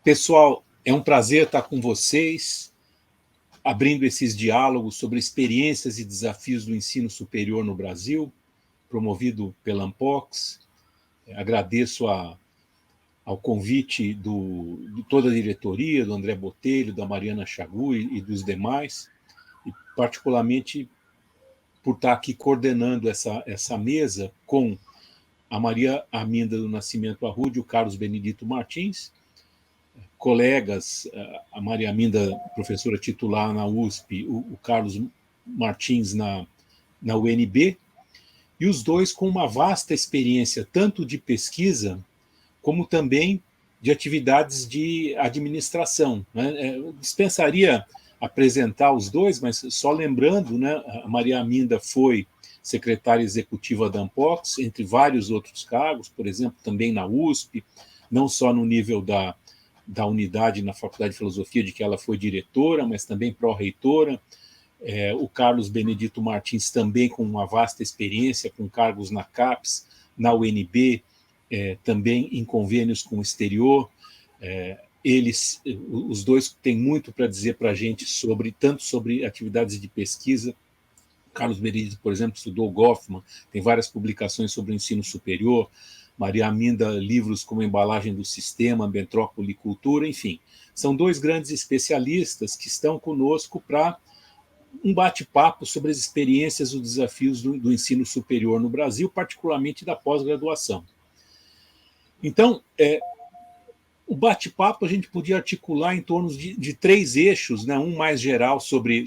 Pessoal, é um prazer estar com vocês, abrindo esses diálogos sobre experiências e desafios do ensino superior no Brasil, promovido pela Ampox. Agradeço ao convite de toda a diretoria, do André Botelho, da Mariana Chagu e dos demais, e particularmente por estar aqui coordenando essa mesa com a Maria Arminda do Nascimento Arrude e o Carlos Benedito Martins, colegas, a Maria Arminda, professora titular na USP, o Carlos Martins na UNB, e os dois com uma vasta experiência, tanto de pesquisa, como também de atividades de administração. Né? Dispensaria apresentar os dois, mas só lembrando, né, a Maria Arminda foi secretária executiva da Ampox, entre vários outros cargos, por exemplo, também na USP, não só no nível da unidade na Faculdade de Filosofia, de que ela foi diretora, mas também pró-reitora. O Carlos Benedito Martins também com uma vasta experiência, com cargos na CAPES, na UNB, também em convênios com o exterior. Os dois têm muito para dizer para a gente tanto sobre atividades de pesquisa. Carlos Benedito, por exemplo, estudou Goffman, tem várias publicações sobre o ensino superior. Maria Arminda, livros como Embalagem do Sistema, Bentrópole e Cultura, enfim. São dois grandes especialistas que estão conosco para um bate-papo sobre as experiências e os desafios do ensino superior no Brasil, particularmente da pós-graduação. Então, o bate-papo a gente podia articular em torno de três eixos, né? Um mais geral sobre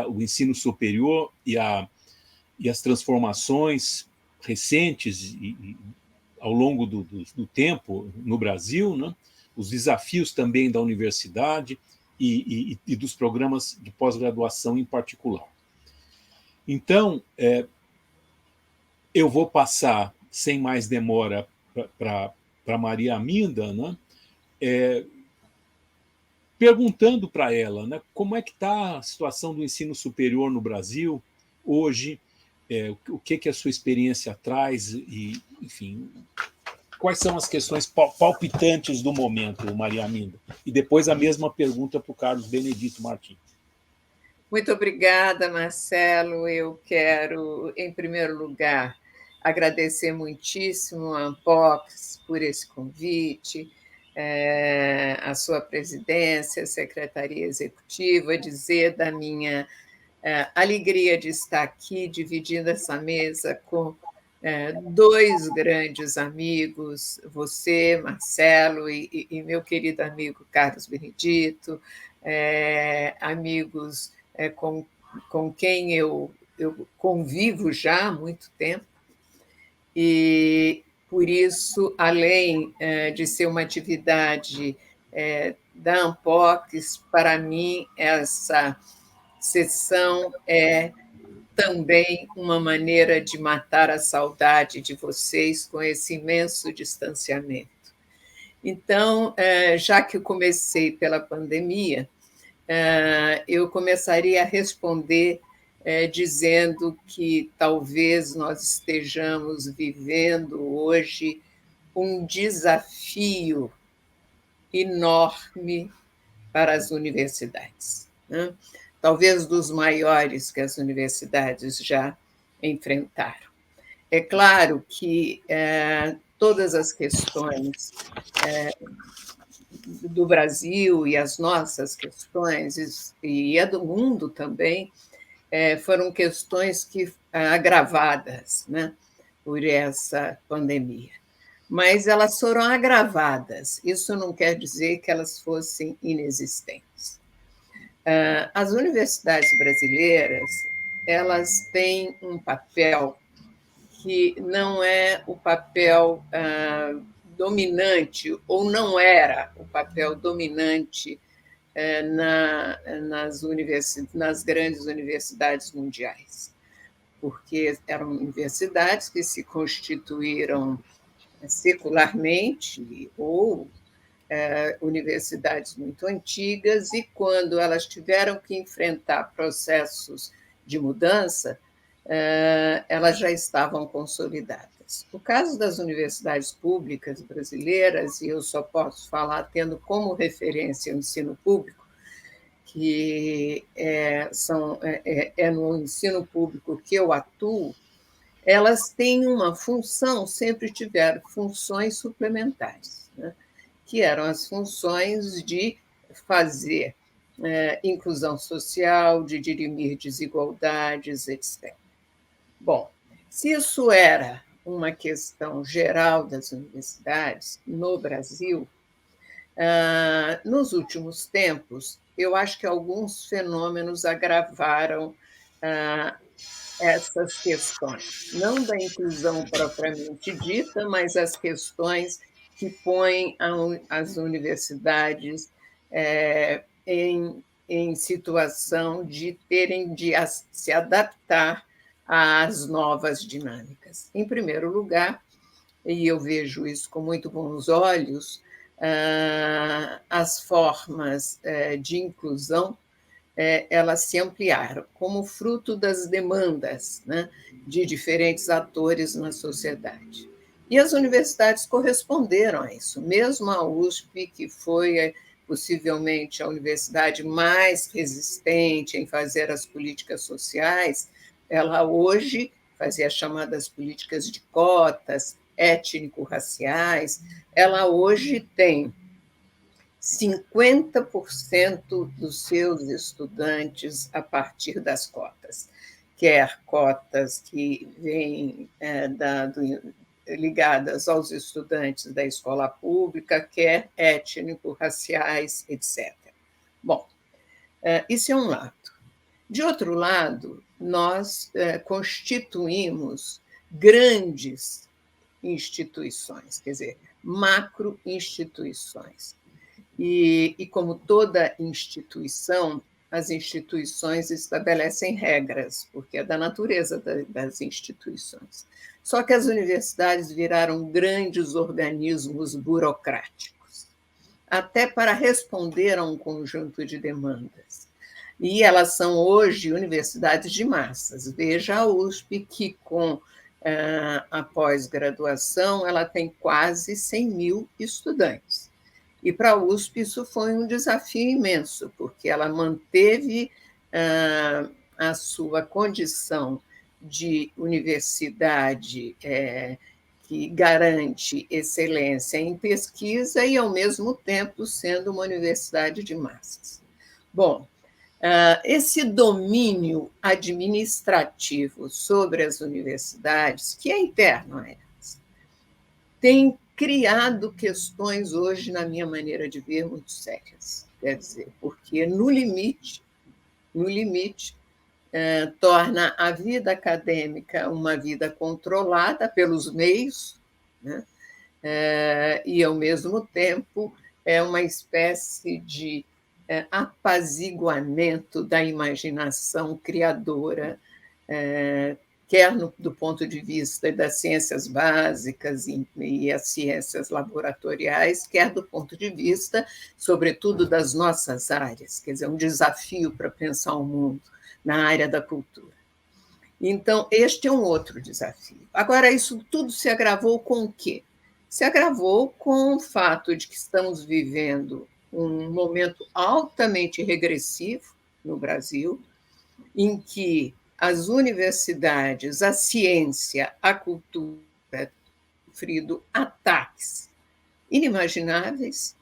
o ensino superior e as transformações recentes ao longo do tempo no Brasil, né? Os desafios também da universidade e dos programas de pós-graduação em particular. Então, eu vou passar, sem mais demora, para Maria Arminda, né? Perguntando para ela, né, como é que está a situação do ensino superior no Brasil hoje, o que a sua experiência traz, e, enfim, quais são as questões palpitantes do momento, Maria Arminda? E depois a mesma pergunta para o Carlos Benedito Martins. Muito obrigada, Marcelo. Eu quero, em primeiro lugar, agradecer muitíssimo a Ampox por esse convite, a sua presidência, a secretaria executiva, dizer da minha alegria de estar aqui dividindo essa mesa com dois grandes amigos, você, Marcelo, e meu querido amigo Carlos Benedito, amigos com quem eu convivo já há muito tempo, e, por isso, além de ser uma atividade da Ampox, para mim, essa sessão é também uma maneira de matar a saudade de vocês com esse imenso distanciamento. Então, já que eu comecei pela pandemia, eu começaria a responder dizendo que talvez nós estejamos vivendo hoje um desafio enorme para as universidades, né? Talvez dos maiores que as universidades já enfrentaram. É claro que todas as questões do Brasil e as nossas questões, e a do mundo também, foram questões que agravadas, né, por essa pandemia. Mas elas foram agravadas, isso não quer dizer que elas fossem inexistentes. As universidades brasileiras, elas têm um papel que não é o papel dominante, ou não era o papel dominante nas grandes universidades mundiais, porque eram universidades que se constituíram secularmente ou universidades muito antigas, e quando elas tiveram que enfrentar processos de mudança, elas já estavam consolidadas. universidades. O caso das universidades públicas brasileiras, e eu só posso falar tendo como referência o ensino público, que é no ensino público que eu atuo, elas têm uma função, sempre tiveram funções suplementares, né? Que eram as funções de fazer inclusão social, de dirimir desigualdades, etc. Bom, se isso era uma questão geral das universidades no Brasil, nos últimos tempos, eu acho que alguns fenômenos agravaram essas questões, não da inclusão propriamente dita, mas as questões que põem as universidades em situação de terem de se adaptar às novas dinâmicas. Em primeiro lugar, e eu vejo isso com muito bons olhos, as formas de inclusão elas se ampliaram como fruto das demandas, né, de diferentes atores na sociedade. E as universidades corresponderam a isso, mesmo a USP, que foi possivelmente a universidade mais resistente em fazer as políticas sociais, ela hoje fazia as chamadas políticas de cotas étnico-raciais, ela hoje tem 50% dos seus estudantes a partir das cotas, quer cotas que vêm ligadas aos estudantes da escola pública, quer étnico-raciais, etc. Bom, isso é um lado. De outro lado, nós constituímos grandes instituições, quer dizer, macro-instituições. E, como toda instituição, as instituições estabelecem regras, porque é da natureza das instituições. Só que as universidades viraram grandes organismos burocráticos, até para responder a um conjunto de demandas. E elas são hoje universidades de massas. Veja a USP, que com a pós-graduação ela tem quase 100 mil estudantes. E para a USP isso foi um desafio imenso, porque ela manteve a sua condição de universidade que garante excelência em pesquisa e, ao mesmo tempo, sendo uma universidade de massas. Bom, esse domínio administrativo sobre as universidades, que é interno a elas, tem criado questões hoje, na minha maneira de ver, muito sérias. Quer dizer, porque no limite, torna a vida acadêmica uma vida controlada pelos meios, né? E, ao mesmo tempo, é uma espécie de apaziguamento da imaginação criadora, quer do ponto de vista das ciências básicas e as ciências laboratoriais, quer do ponto de vista, sobretudo, das nossas áreas, quer dizer, um desafio para pensar o mundo na área da cultura. Então, este é um outro desafio. Agora, isso tudo se agravou com o quê? Se agravou com o fato de que estamos vivendo um momento altamente regressivo no Brasil, em que as universidades, a ciência, a cultura têm sofrido ataques inimagináveis.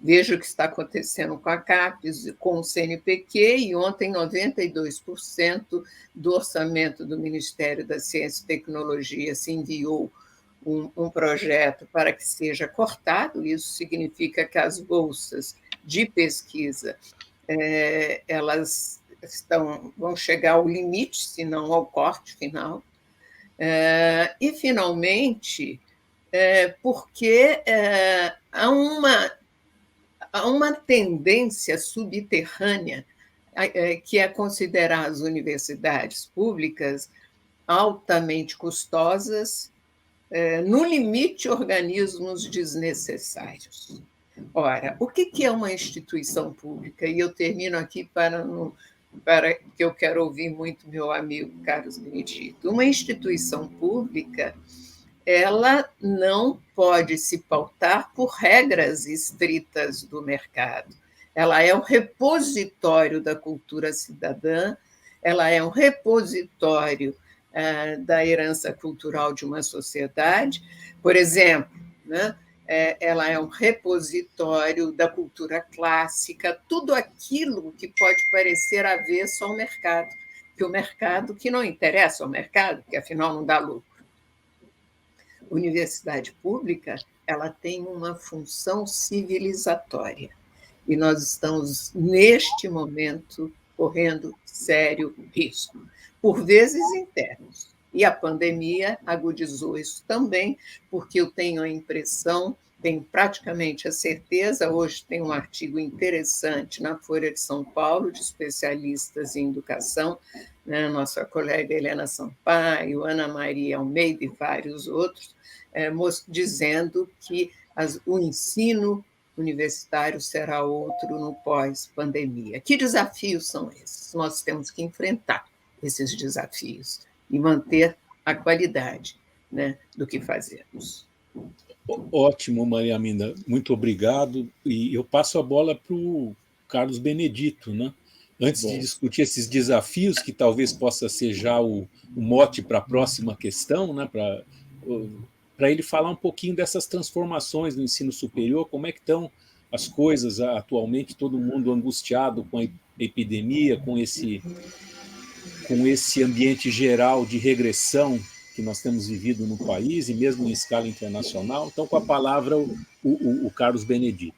Veja o que está acontecendo com a CAPES, com o CNPq, e ontem 92% do orçamento do Ministério da Ciência e Tecnologia se enviou um projeto para que seja cortado. Isso significa que as bolsas de pesquisa elas vão chegar ao limite, se não ao corte final. E, finalmente, porque há uma tendência subterrânea que é considerar as universidades públicas altamente custosas, no limite, organismos desnecessários. Ora, o que é uma instituição pública? E eu termino aqui para que eu quero ouvir muito meu amigo Carlos Benedito. Uma instituição pública ela não pode se pautar por regras estritas do mercado. Ela é um repositório da cultura cidadã, ela é um repositório da herança cultural de uma sociedade. Por exemplo, né, ela é um repositório da cultura clássica, tudo aquilo que pode parecer avesso ao mercado, que o mercado que não interessa ao mercado, que afinal não dá lucro. Universidade pública, ela tem uma função civilizatória. E nós estamos, neste momento, correndo sério risco, por vezes internos. E a pandemia agudizou isso também, porque eu tenho a impressão, tenho praticamente a certeza, hoje tem um artigo interessante na Folha de São Paulo, de especialistas em educação, né, nossa colega Helena Sampaio, Ana Maria Almeida e vários outros, dizendo que o ensino universitário será outro no pós-pandemia. Que desafios são esses? Nós temos que enfrentar esses desafios e manter a qualidade, né, do que fazemos. Ótimo, Maria Aminda, muito obrigado. E eu passo a bola para o Carlos Benedito, né? Antes de discutir esses desafios, que talvez possa ser já o mote para a próxima questão, né? Para ele falar um pouquinho dessas transformações no ensino superior, como é que estão as coisas atualmente, todo mundo angustiado com a epidemia, com esse ambiente geral de regressão que nós temos vivido no país e mesmo em escala internacional. Então, com a palavra, o Carlos Benedito.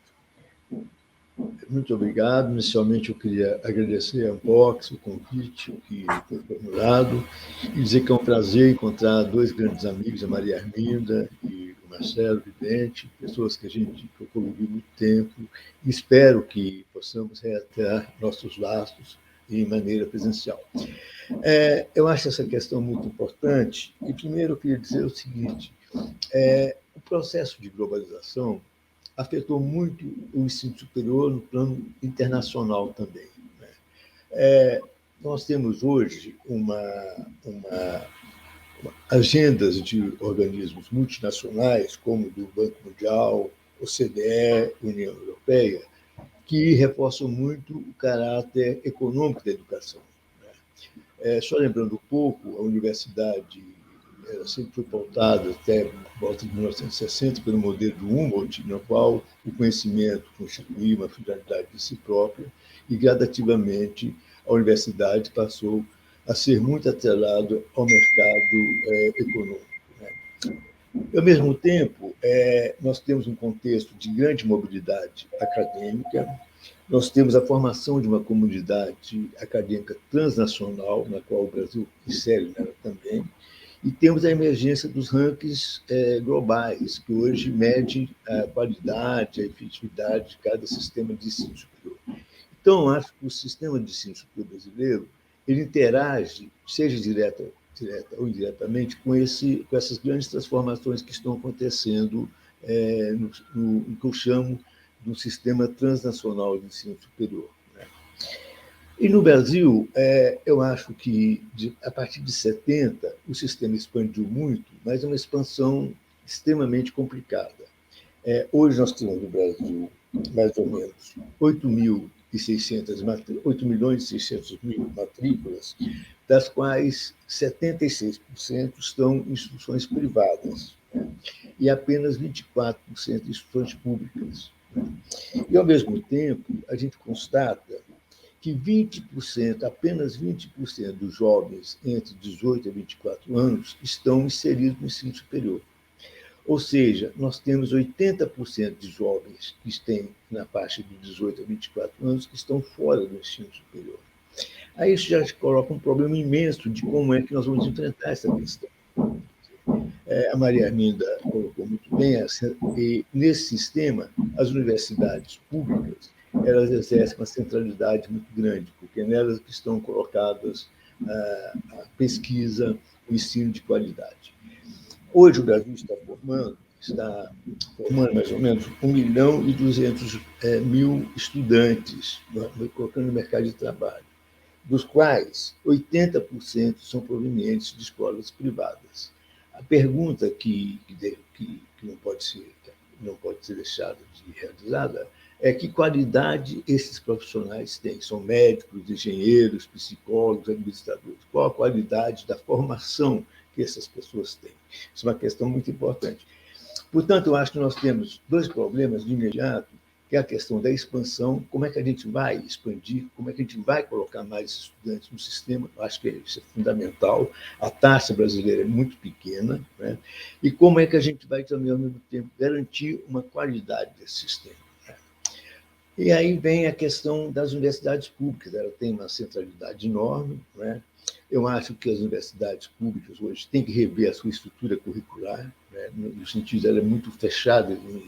Muito obrigado. Inicialmente, eu queria agradecer a Unbox o convite que foi formulado e dizer que é um prazer encontrar dois grandes amigos, a Maria Arminda e o Marcelo Vidente, pessoas que eu convivi muito tempo, e espero que possamos reatar nossos laços de maneira presencial. Eu acho essa questão muito importante, e primeiro eu queria dizer o seguinte, o processo de globalização afetou muito o ensino superior no plano internacional também. Né? Nós temos hoje agendas de organismos multinacionais, como do Banco Mundial, OCDE, União Europeia, que reforçam muito o caráter econômico da educação. Né? Só lembrando um pouco, a universidade sempre foi pautada até volta de 1960 pelo modelo do Humboldt, no qual o conhecimento constituía uma finalidade de si própria e, gradativamente, a universidade passou a ser muito atrelada ao mercado econômico. Né? Ao mesmo tempo, nós temos um contexto de grande mobilidade acadêmica, nós temos a formação de uma comunidade acadêmica transnacional, na qual o Brasil insere nela também, e temos a emergência dos rankings globais, que hoje medem a qualidade, a efetividade de cada sistema de ensino superior. Então, acho que o sistema de ensino superior brasileiro ele interage, seja direta ou indiretamente, com essas grandes transformações que estão acontecendo no que eu chamo de um sistema transnacional de ensino superior. Né? E no Brasil, eu acho que, a partir de 70, o sistema expandiu muito, mas é uma expansão extremamente complicada. Hoje nós temos no Brasil, mais ou menos, 8 milhões e 600 mil matrículas, das quais 76% estão em instituições privadas, né? E apenas 24% em instituições públicas. Né? E, ao mesmo tempo, a gente constata que 20%, apenas 20% dos jovens entre 18 e 24 anos estão inseridos no ensino superior. Ou seja, nós temos 80% de jovens que têm na faixa de 18 a 24 anos que estão fora do ensino superior. Aí isso já coloca um problema imenso de como é que nós vamos enfrentar essa questão. A Maria Arminda colocou muito bem, e nesse sistema, as universidades públicas elas exercem uma centralidade muito grande, porque nelas estão colocadas a pesquisa, o ensino de qualidade. Hoje o Brasil está formando mais ou menos 1.200.000 estudantes, colocando no mercado de trabalho, dos quais 80% são provenientes de escolas privadas. A pergunta que não pode ser deixada de realizada é que qualidade esses profissionais têm. São médicos, engenheiros, psicólogos, administradores. Qual a qualidade da formação que essas pessoas têm? Isso é uma questão muito importante. Portanto, eu acho que nós temos dois problemas de imediato, que é a questão da expansão, como é que a gente vai expandir, como é que a gente vai colocar mais estudantes no sistema, eu acho que isso é fundamental, a taxa brasileira é muito pequena, né? E como é que a gente vai também, ao mesmo tempo, garantir uma qualidade desse sistema. Né? E aí vem a questão das universidades públicas, ela tem uma centralidade enorme, né? Eu acho que as universidades públicas hoje têm que rever a sua estrutura curricular, né? No sentido de ela é muito fechada na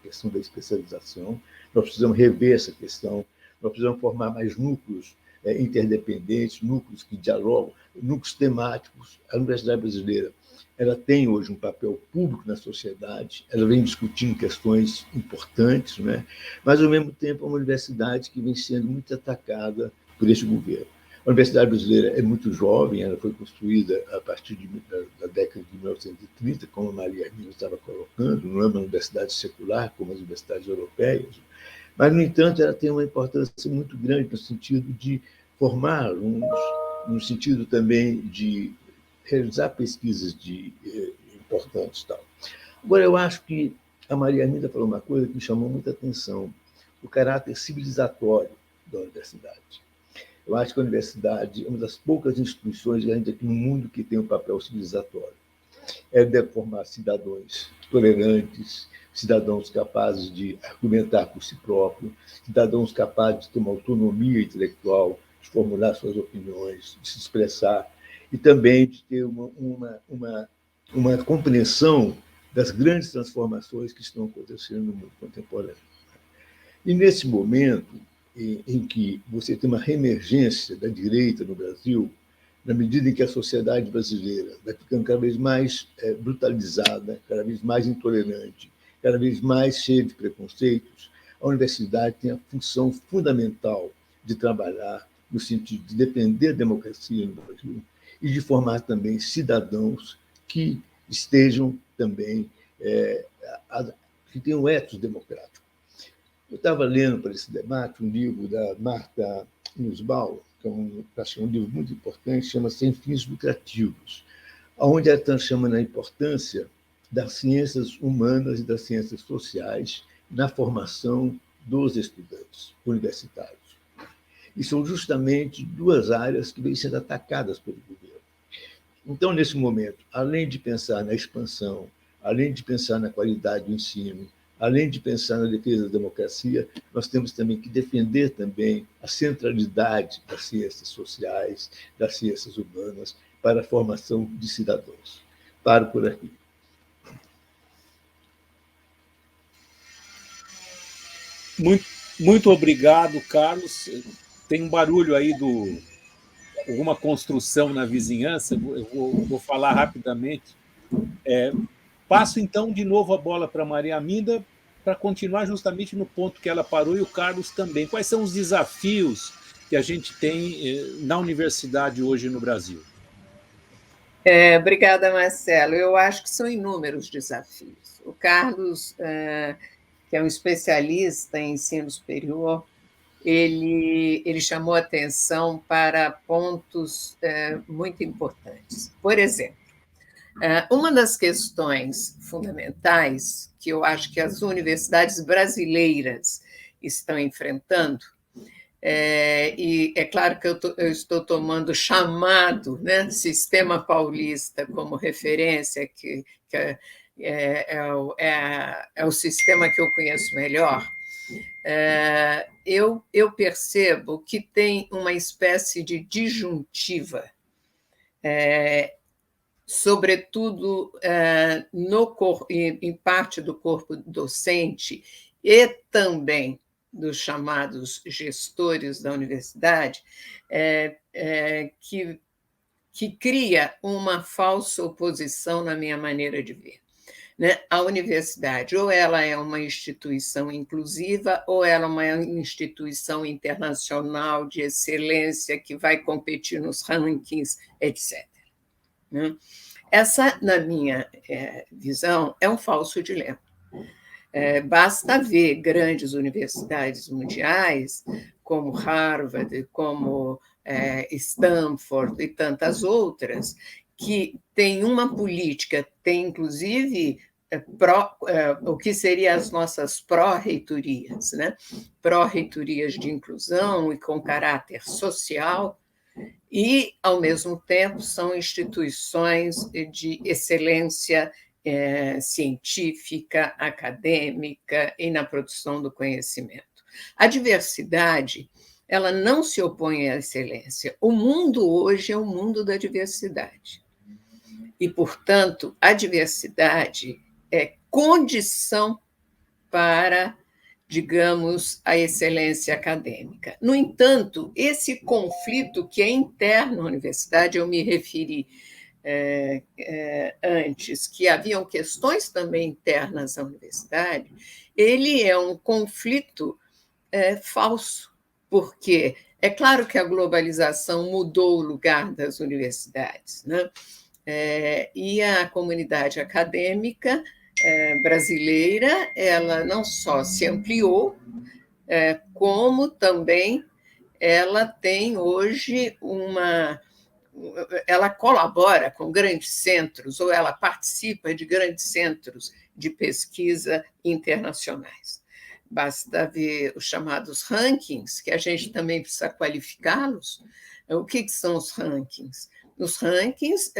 questão da especialização. Nós precisamos rever essa questão, nós precisamos formar mais núcleos interdependentes, núcleos que dialogam, núcleos temáticos. A Universidade Brasileira ela tem hoje um papel público na sociedade, ela vem discutindo questões importantes, né? Mas, ao mesmo tempo, é uma universidade que vem sendo muito atacada por este governo. A Universidade Brasileira é muito jovem, ela foi construída a partir da década de 1930, como a Maria Arminda estava colocando, não é uma universidade secular como as universidades europeias, mas, no entanto, ela tem uma importância muito grande no sentido de formar alunos, no sentido também de realizar pesquisas importantes. Tal. Agora, eu acho que a Maria Arminda falou uma coisa que me chamou muita atenção, o caráter civilizatório da universidade. Eu acho que a universidade é uma das poucas instituições ainda aqui no mundo que tem um papel civilizatório. Ela deve formar cidadãos tolerantes, cidadãos capazes de argumentar por si próprios, cidadãos capazes de ter uma autonomia intelectual, de formular suas opiniões, de se expressar, e também de ter uma compreensão das grandes transformações que estão acontecendo no mundo contemporâneo. E, nesse momento em que você tem uma reemergência da direita no Brasil, na medida em que a sociedade brasileira vai ficando cada vez mais brutalizada, cada vez mais intolerante, cada vez mais cheia de preconceitos, a universidade tem a função fundamental de trabalhar no sentido de defender a democracia no Brasil e de formar também cidadãos que estejam também, que tenham ethos democráticos. Eu estava lendo para esse debate um livro da Marta Nussbaum, que é um livro muito importante, chama Sem Fins Lucrativos, onde ela está chamando a importância das ciências humanas e das ciências sociais na formação dos estudantes universitários. E são justamente duas áreas que vêm sendo atacadas pelo governo. Então, nesse momento, além de pensar na expansão, além de pensar na qualidade do ensino, além de pensar na defesa da democracia, nós temos também que defender também a centralidade das ciências sociais, das ciências humanas, para a formação de cidadãos. Paro por aqui. Muito obrigado, Carlos. Tem um barulho aí alguma construção na vizinhança, eu vou falar rapidamente. Passo, então, de novo a bola para a Maria Arminda, para continuar justamente no ponto que ela parou, e o Carlos também. Quais são os desafios que a gente tem na universidade hoje no Brasil? Obrigada, Marcelo. Eu acho que são inúmeros desafios. O Carlos, que é um especialista em ensino superior, ele chamou atenção para pontos muito importantes. Por exemplo, uma das questões fundamentais que eu acho que as universidades brasileiras estão enfrentando, e é claro que eu estou tomando o chamado, né, Sistema Paulista como referência, que é o sistema que eu conheço melhor, eu percebo que tem uma espécie de disjuntiva, sobretudo em parte do corpo docente e também dos chamados gestores da universidade, que cria uma falsa oposição na minha maneira de ver. Né? A universidade, ou ela é uma instituição inclusiva, ou ela é uma instituição internacional de excelência que vai competir nos rankings, etc. Né? Essa, na minha visão, é um falso dilema. Basta ver grandes universidades mundiais, como Harvard, como Stanford e tantas outras, que têm uma política, tem inclusive o que seriam as nossas pró-reitorias, né? Pró-reitorias de inclusão e com caráter social, e, ao mesmo tempo, são instituições de excelência científica, acadêmica e na produção do conhecimento. A diversidade, ela não se opõe à excelência. O mundo hoje é o mundo da diversidade. E, portanto, a diversidade é condição para, digamos, a excelência acadêmica. No entanto, esse conflito que é interno à universidade, eu me referi antes, que haviam questões também internas à universidade, ele é um conflito falso, porque é claro que a globalização mudou o lugar das universidades, né? E a comunidade acadêmica brasileira, ela não só se ampliou, como também ela tem hoje ela colabora com grandes centros, ou ela participa de grandes centros de pesquisa internacionais. Basta ver os chamados rankings, que a gente também precisa qualificá-los. O que são os rankings? Os rankings,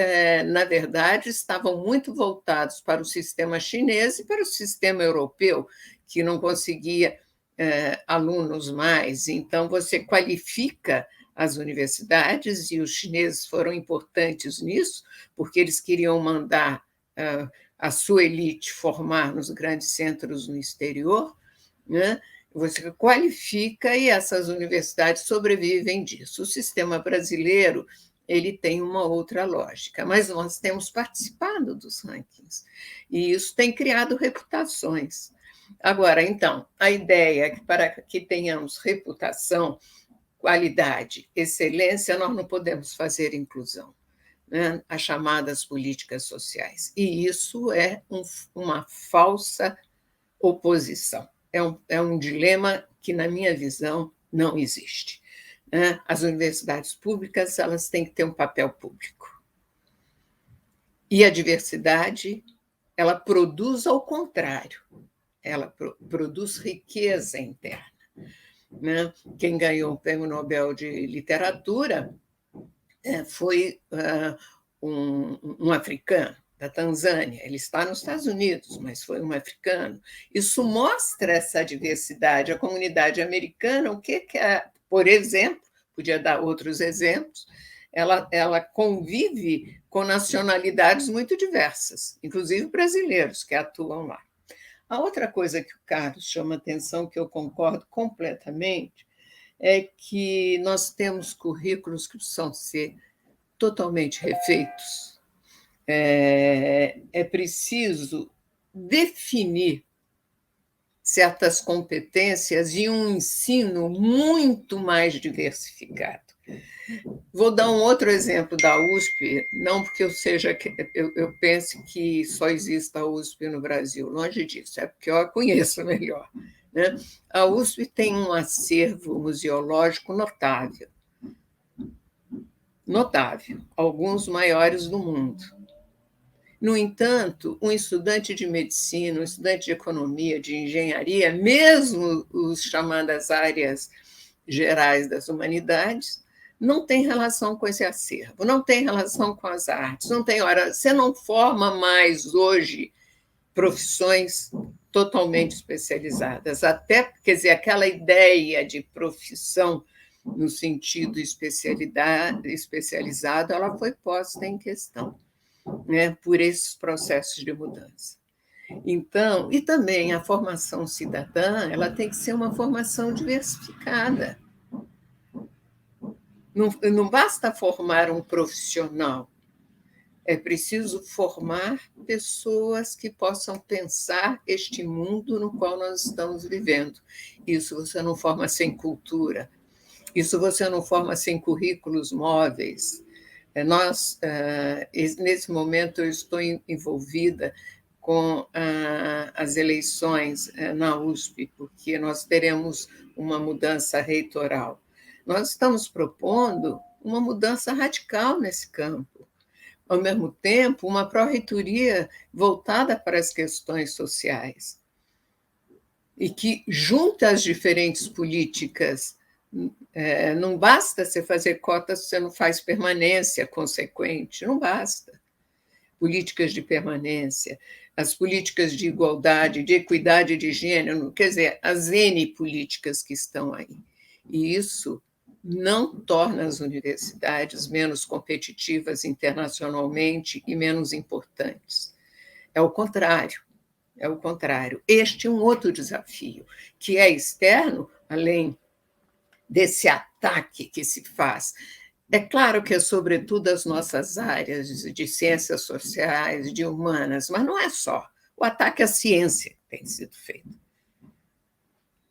na verdade, estavam muito voltados para o sistema chinês e para o sistema europeu, que não conseguia alunos mais. Então, você qualifica as universidades, e os chineses foram importantes nisso, porque eles queriam mandar a sua elite formar nos grandes centros no exterior, né? Você qualifica e essas universidades sobrevivem disso. O sistema brasileiro, ele tem uma outra lógica, mas nós temos participado dos rankings, e isso tem criado reputações. Agora, então, a ideia é que para que tenhamos reputação, qualidade, excelência, nós não podemos fazer inclusão, né? As chamadas políticas sociais. E isso é uma falsa oposição. É um dilema que, na minha visão, não existe. As universidades públicas, elas têm que ter um papel público. E a diversidade, ela produz ao contrário, ela produz riqueza interna. Quem ganhou o Prêmio Nobel de Literatura foi um africano, da Tanzânia. Ele está nos Estados Unidos, mas foi um africano. Isso mostra essa diversidade. A comunidade americana, o que é, por exemplo, podia dar outros exemplos, ela convive com nacionalidades muito diversas, inclusive brasileiros que atuam lá. A outra coisa que o Carlos chama atenção, que eu concordo completamente, é que nós temos currículos que precisam ser totalmente refeitos. É preciso definir certas competências e um ensino muito mais diversificado. Vou dar um outro exemplo da USP, não porque eu pense que só exista a USP no Brasil, longe disso, é porque eu a conheço melhor, né? A USP tem um acervo museológico notável, alguns maiores do mundo. No entanto, um estudante de medicina, um estudante de economia, de engenharia, mesmo os chamadas áreas gerais das humanidades, não tem relação com esse acervo, não tem relação com as artes, não tem hora. Você não forma mais hoje profissões totalmente especializadas, até, quer dizer, aquela ideia de profissão no sentido especializado, ela foi posta em questão, né, por esses processos de mudança. Então, e também a formação cidadã, ela tem que ser uma formação diversificada. Não basta formar um profissional, é preciso formar pessoas que possam pensar este mundo no qual nós estamos vivendo. Isso você não forma sem cultura, isso você não forma sem currículos móveis, Nesse momento, eu estou envolvida com as eleições na USP, porque nós teremos uma mudança reitoral. Nós estamos propondo uma mudança radical nesse campo. Ao mesmo tempo, uma pró-reitoria voltada para as questões sociais e que junta as diferentes políticas. Não basta você fazer cotas se você não faz permanência consequente, não basta. Políticas de permanência, as políticas de igualdade, de equidade de gênero, quer dizer, as N políticas que estão aí. E isso não torna as universidades menos competitivas internacionalmente e menos importantes. É o contrário. É o contrário. Este é um outro desafio, que é externo, além desse ataque que se faz. É claro que é sobretudo as nossas áreas de ciências sociais, de humanas, mas não é só. O ataque à ciência que tem sido feito.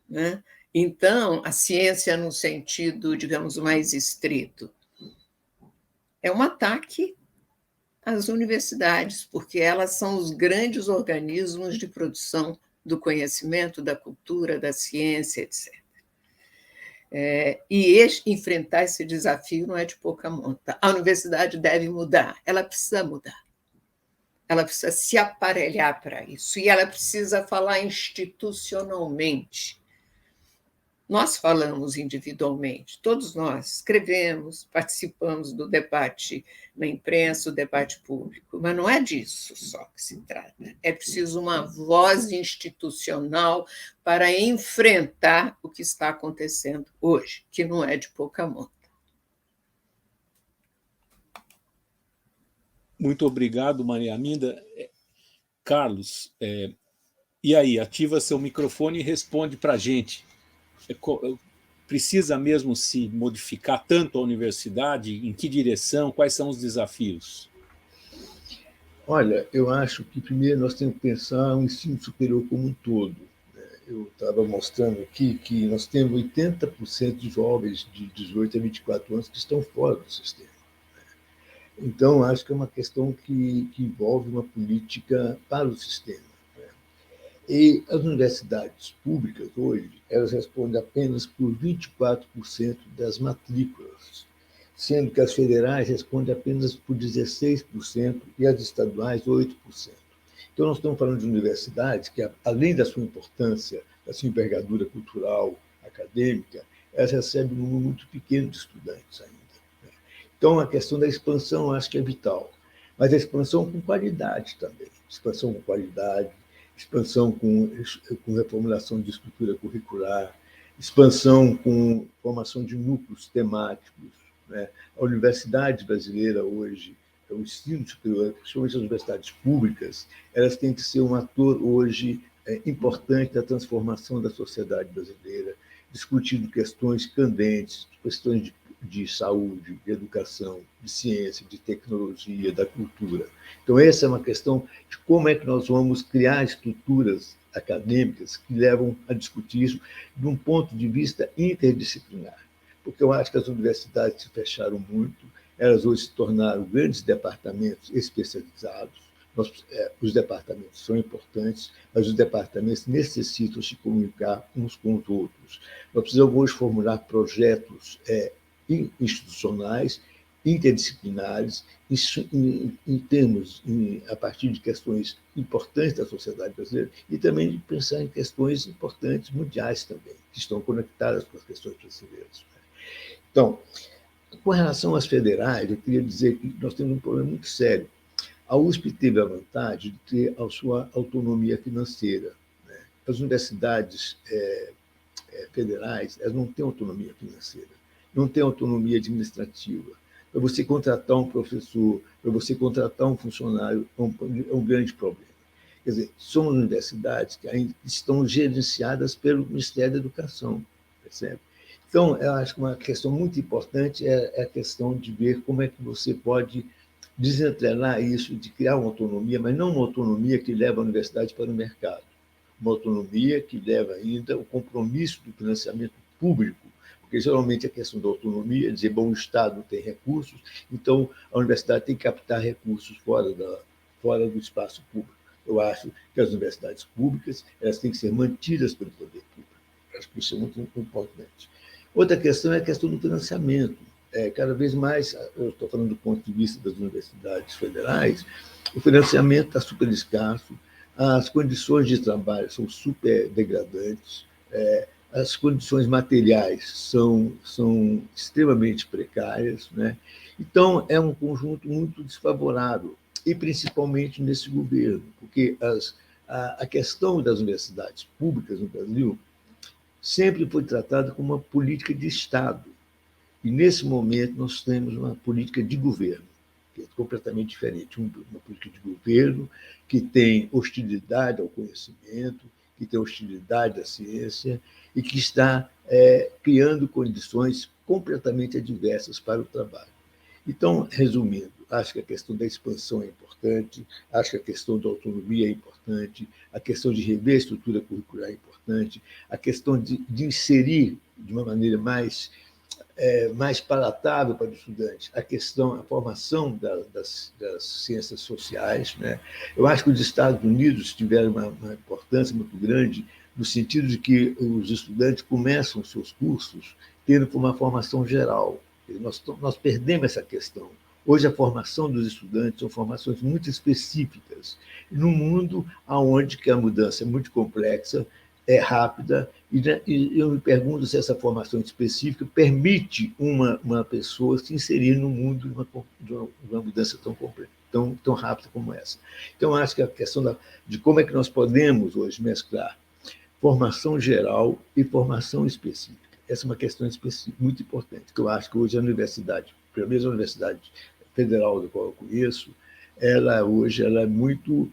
Né? Então, a ciência, no sentido, digamos, mais estrito, é um ataque às universidades, porque elas são os grandes organismos de produção do conhecimento, da cultura, da ciência, etc. Enfrentar esse desafio não é de pouca monta. A universidade deve mudar, ela precisa mudar. Ela precisa se aparelhar para isso, e ela precisa falar institucionalmente. Nós falamos individualmente, todos nós escrevemos, participamos do debate na imprensa, o debate público, mas não é disso só que se trata. É preciso uma voz institucional para enfrentar o que está acontecendo hoje, que não é de pouca monta. Muito obrigado, Maria Arminda. Carlos, e aí, ativa seu microfone e responde para a gente. Precisa mesmo se modificar tanto a universidade? Em que direção? Quais são os desafios? Olha, eu acho que primeiro nós temos que pensar o ensino superior como um todo. Eu estava mostrando aqui que nós temos 80% de jovens de 18 a 24 anos que estão fora do sistema. Então, acho que é uma questão que envolve uma política para o sistema. E as universidades públicas, hoje, elas respondem apenas por 24% das matrículas, sendo que as federais respondem apenas por 16% e as estaduais 8%. Então, nós estamos falando de universidades que, além da sua importância, da sua envergadura cultural, acadêmica, elas recebem um número muito pequeno de estudantes ainda. Então, a questão da expansão, eu acho que é vital, mas a expansão com qualidade também, expansão com qualidade, expansão com reformulação de estrutura curricular, expansão com formação de núcleos temáticos. Né? A universidade brasileira hoje, o ensino superior, principalmente as universidades públicas, elas têm que ser um ator hoje importante da transformação da sociedade brasileira, discutindo questões candentes, questões de saúde, de educação, de ciência, de tecnologia, da cultura. Então, essa é uma questão de como é que nós vamos criar estruturas acadêmicas que levam a discutir isso de um ponto de vista interdisciplinar. Porque eu acho que as universidades se fecharam muito, elas hoje se tornaram grandes departamentos especializados. Os departamentos são importantes, mas os departamentos necessitam se comunicar uns com os outros. Nós precisamos hoje formular projetos institucionais, interdisciplinares, em termos, a partir de questões importantes da sociedade brasileira e também de pensar em questões importantes mundiais também, que estão conectadas com as questões brasileiras. Então, com relação às federais, eu queria dizer que nós temos um problema muito sério. A USP teve a vantagem de ter a sua autonomia financeira. Né? As universidades federais, elas não têm autonomia financeira, não têm autonomia administrativa. Para você contratar um professor, para você contratar um funcionário, é um grande problema. Quer dizer, são universidades que ainda estão gerenciadas pelo Ministério da Educação, percebe? Então, eu acho que uma questão muito importante é a questão de ver como é que você pode desentrenar isso, de criar uma autonomia, mas não uma autonomia que leva a universidade para o mercado, uma autonomia que leva ainda o compromisso do financiamento público, porque porque geralmente a questão da autonomia é dizer, bom, o Estado tem recursos, então a universidade tem que captar recursos fora do espaço público. Eu acho que as universidades públicas elas têm que ser mantidas pelo poder público. Acho que isso é muito importante. Outra questão é a questão do financiamento. Cada vez mais, eu estou falando do ponto de vista das universidades federais, o financiamento está super escasso, as condições de trabalho são super degradantes, as condições materiais são extremamente precárias, né? Então, é um conjunto muito desfavorável, e principalmente nesse governo, porque a questão das universidades públicas no Brasil sempre foi tratada como uma política de Estado. E, nesse momento, nós temos uma política de governo, que é completamente diferente. Uma política de governo que tem hostilidade ao conhecimento, que tem hostilidade à ciência e que está criando condições completamente adversas para o trabalho. Então, resumindo, acho que a questão da expansão é importante, acho que a questão da autonomia é importante, a questão de rever a estrutura curricular é importante, a questão de inserir de uma maneira mais palatável para o estudante a formação das ciências sociais, né? Eu acho que os Estados Unidos tiveram uma importância muito grande no sentido de que os estudantes começam seus cursos tendo uma formação geral. Nós perdemos essa questão. Hoje, a formação dos estudantes são formações muito específicas, num mundo onde a mudança é muito complexa, é rápida, e eu me pergunto se essa formação específica permite uma pessoa se inserir no mundo de uma mudança tão rápida como essa. Então, acho que a questão de como é que nós podemos hoje mesclar formação geral e formação específica. Essa é uma questão muito importante, que eu acho que hoje a universidade, pelo menos a Universidade Federal da qual eu conheço, hoje ela é muito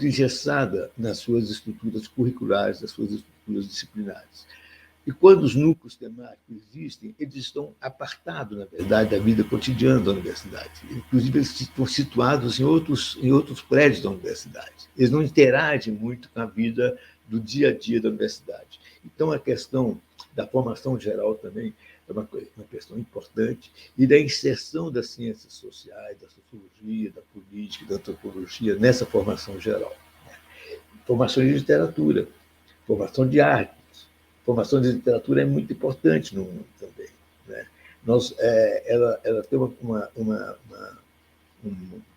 engessada nas suas estruturas curriculares, nas suas estruturas disciplinares. E quando os núcleos temáticos existem, eles estão apartados, na verdade, da vida cotidiana da universidade. Inclusive, eles estão situados em outros prédios da universidade. Eles não interagem muito com a vida do dia a dia da universidade. Então, a questão da formação geral também é uma questão importante, e da inserção das ciências sociais, da sociologia, da política, da antropologia nessa formação geral. Formação de literatura, formação de artes. Formação de literatura é muito importante no mundo também, né? Ela tem um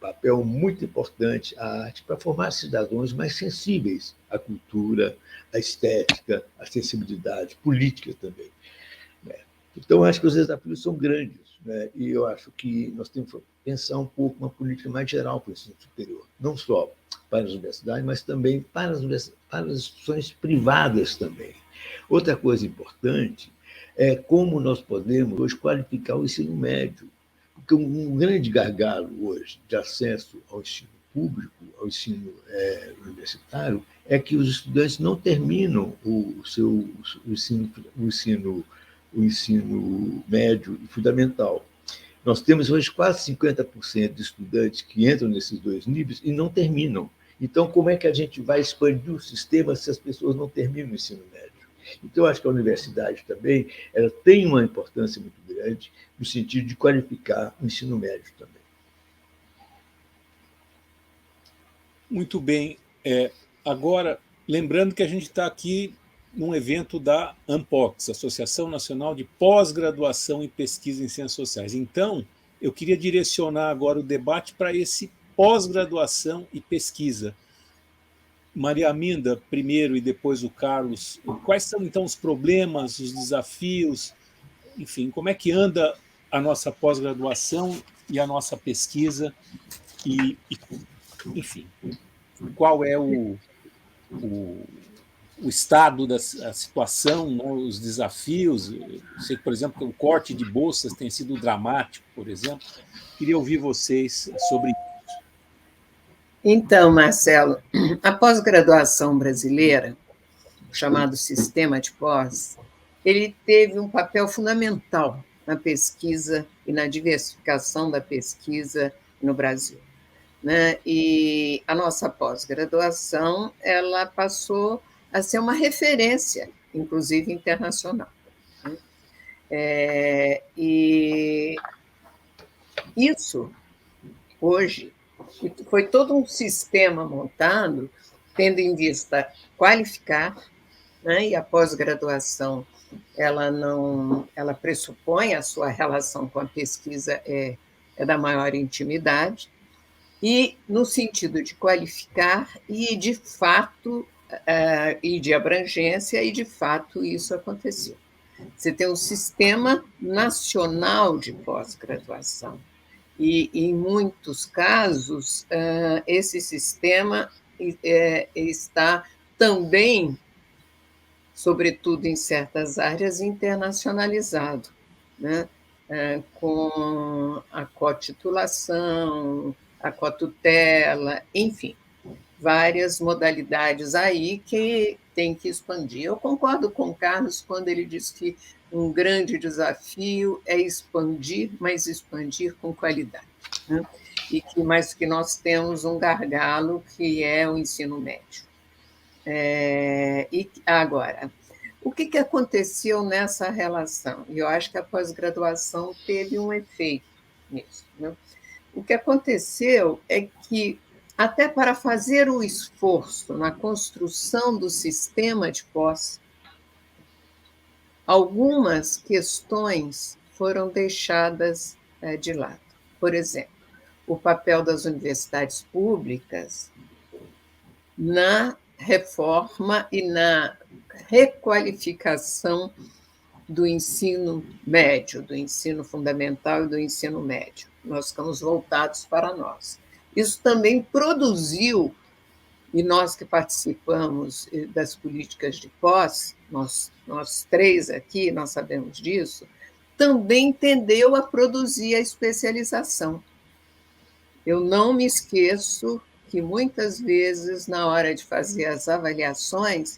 papel muito importante, a arte, para formar cidadãos mais sensíveis à cultura, à estética, à sensibilidade política também. Então, acho que os desafios são grandes, né? E eu acho que nós temos que pensar um pouco uma política mais geral para o ensino superior, não só para as universidades, mas também para as instituições privadas também. Outra coisa importante é como nós podemos hoje qualificar o ensino médio, porque um grande gargalo hoje de acesso ao ensino público, ao ensino universitário, é que os estudantes não terminam o ensino médio e fundamental. Nós temos hoje quase 50% de estudantes que entram nesses dois níveis e não terminam. Então, como é que a gente vai expandir o sistema se as pessoas não terminam o ensino médio? Então, acho que a universidade também ela tem uma importância muito grande no sentido de qualificar o ensino médio também. Muito bem. Agora, lembrando que a gente está aqui num evento da ANPOCS, Associação Nacional de Pós-Graduação e Pesquisa em Ciências Sociais. Então, eu queria direcionar agora o debate para esse pós-graduação e pesquisa. Maria Aminda, primeiro, e depois o Carlos, quais são, então, os problemas, os desafios, enfim, como é que anda a nossa pós-graduação e a nossa pesquisa, enfim, qual é o estado da situação, né, os desafios. Eu sei que, por exemplo, que o corte de bolsas tem sido dramático, por exemplo. Queria ouvir vocês sobre isso. Então, Marcelo, a pós-graduação brasileira, o chamado sistema de pós, ele teve um papel fundamental na pesquisa e na diversificação da pesquisa no Brasil, né? E a nossa pós-graduação ela passou a ser uma referência, inclusive internacional, né? E isso, hoje, foi todo um sistema montado, tendo em vista qualificar, né? E a pós-graduação ela pressupõe a sua relação com a pesquisa é da maior intimidade, e no sentido de qualificar e, de fato, e de abrangência, e, de fato, isso aconteceu. Você tem um sistema nacional de pós-graduação, e, em muitos casos, esse sistema está também, sobretudo em certas áreas, internacionalizado, né? Com a cotitulação, a cotutela, enfim, várias modalidades aí que tem que expandir. Eu concordo com o Carlos quando ele diz que um grande desafio é expandir, mas expandir com qualidade, né? Mas que nós temos um gargalo que é o ensino médio. E agora, o que aconteceu nessa relação? E eu acho que a pós-graduação teve um efeito nisso, né? O que aconteceu é que, até para fazer o esforço na construção do sistema de pós, algumas questões foram deixadas de lado. Por exemplo, o papel das universidades públicas na reforma e na requalificação do ensino médio, do ensino fundamental e do ensino médio. Nós ficamos voltados para nós. Isso também produziu, e nós que participamos das políticas de pós, nós três aqui, nós sabemos disso, também tendeu a produzir a especialização. Eu não me esqueço que muitas vezes, na hora de fazer as avaliações,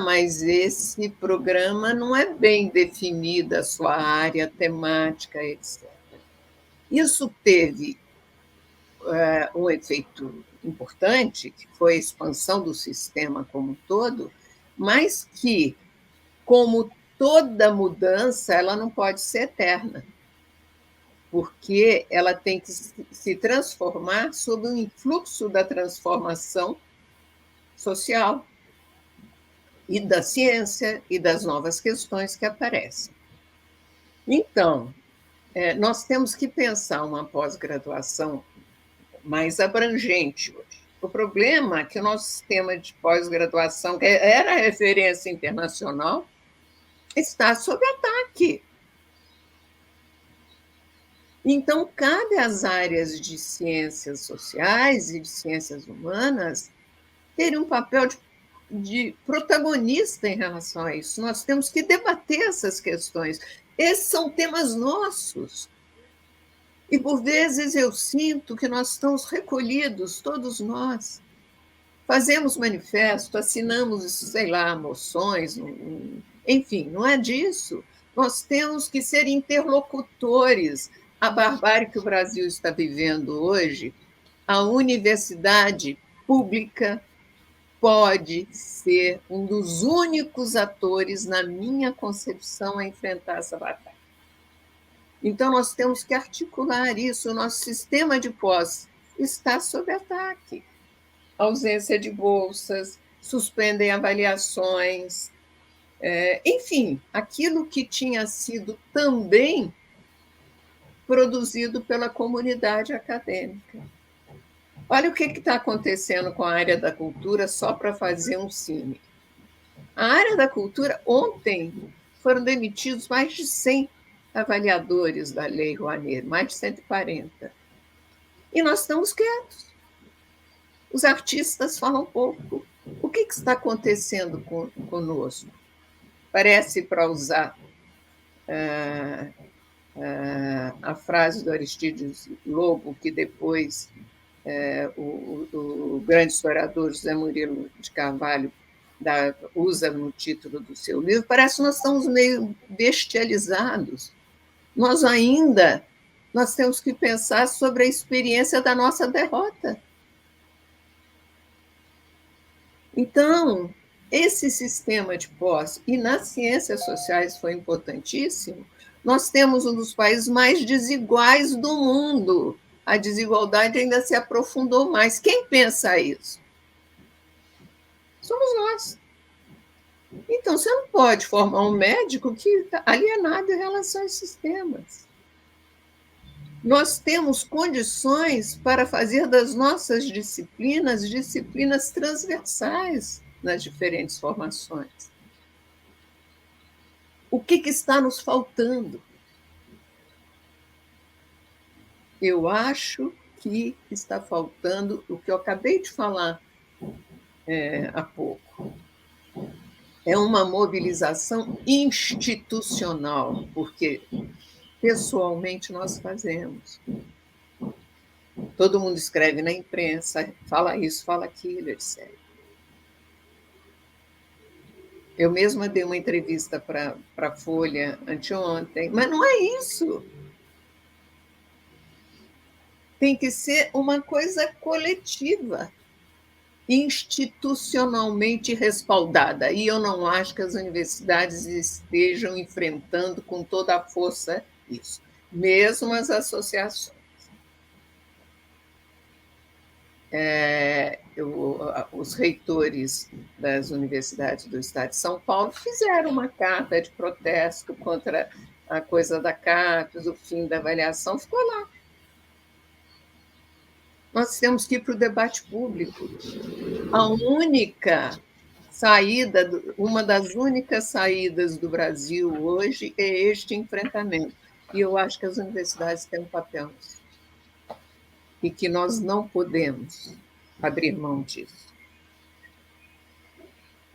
mas esse programa não é bem definida a sua área temática, etc. Isso teve um efeito importante, que foi a expansão do sistema como um todo, mas que, como toda mudança, ela não pode ser eterna, porque ela tem que se transformar sob o influxo da transformação social e da ciência e das novas questões que aparecem. Então, nós temos que pensar uma pós-graduação mais abrangente hoje. O problema é que o nosso sistema de pós-graduação, que era referência internacional, está sob ataque. Então, cabe às áreas de ciências sociais e de ciências humanas terem um papel de protagonista em relação a isso. Nós temos que debater essas questões. Esses são temas nossos. E, por vezes, eu sinto que nós estamos recolhidos, todos nós. Fazemos manifesto, assinamos, sei lá, moções, enfim, não é disso. Nós temos que ser interlocutores. A barbárie que o Brasil está vivendo hoje, a universidade pública pode ser um dos únicos atores, na minha concepção, a enfrentar essa batalha. Então, nós temos que articular isso. O nosso sistema de pós está sob ataque. Ausência de bolsas, suspendem avaliações, enfim, aquilo que tinha sido também produzido pela comunidade acadêmica. Olha o que está acontecendo com a área da cultura, só para fazer um símile. A área da cultura, ontem, foram demitidos mais de 100 avaliadores da Lei Rouanet, mais de 140. E nós estamos quietos. Os artistas falam pouco. O que está acontecendo conosco? Parece, para usar a frase do Aristides Lobo, que depois o grande historiador José Murilo de Carvalho usa no título do seu livro, parece que nós estamos meio bestializados. Nós temos que pensar sobre a experiência da nossa derrota. Então, esse sistema de posse, e nas ciências sociais foi importantíssimo, nós temos um dos países mais desiguais do mundo. A desigualdade ainda se aprofundou mais. Quem pensa isso? Somos nós. Então, você não pode formar um médico que está alienado em relação aos sistemas. Nós temos condições para fazer das nossas disciplinas transversais nas diferentes formações. O que está nos faltando? Eu acho que está faltando o que eu acabei de falar há pouco. É uma mobilização institucional, porque pessoalmente nós fazemos. Todo mundo escreve na imprensa, fala isso, fala aquilo, etc. Eu mesma dei uma entrevista para a Folha anteontem, mas não é isso. Tem que ser uma coisa coletiva, institucionalmente respaldada. E eu não acho que as universidades estejam enfrentando com toda a força isso, mesmo as associações. Os reitores das universidades do Estado de São Paulo fizeram uma carta de protesto contra a coisa da CAPES, o fim da avaliação, ficou lá. Nós temos que ir para o debate público. A única saída, uma das únicas saídas do Brasil hoje é este enfrentamento. E eu acho que as universidades têm um papel nisso. E que nós não podemos abrir mão disso.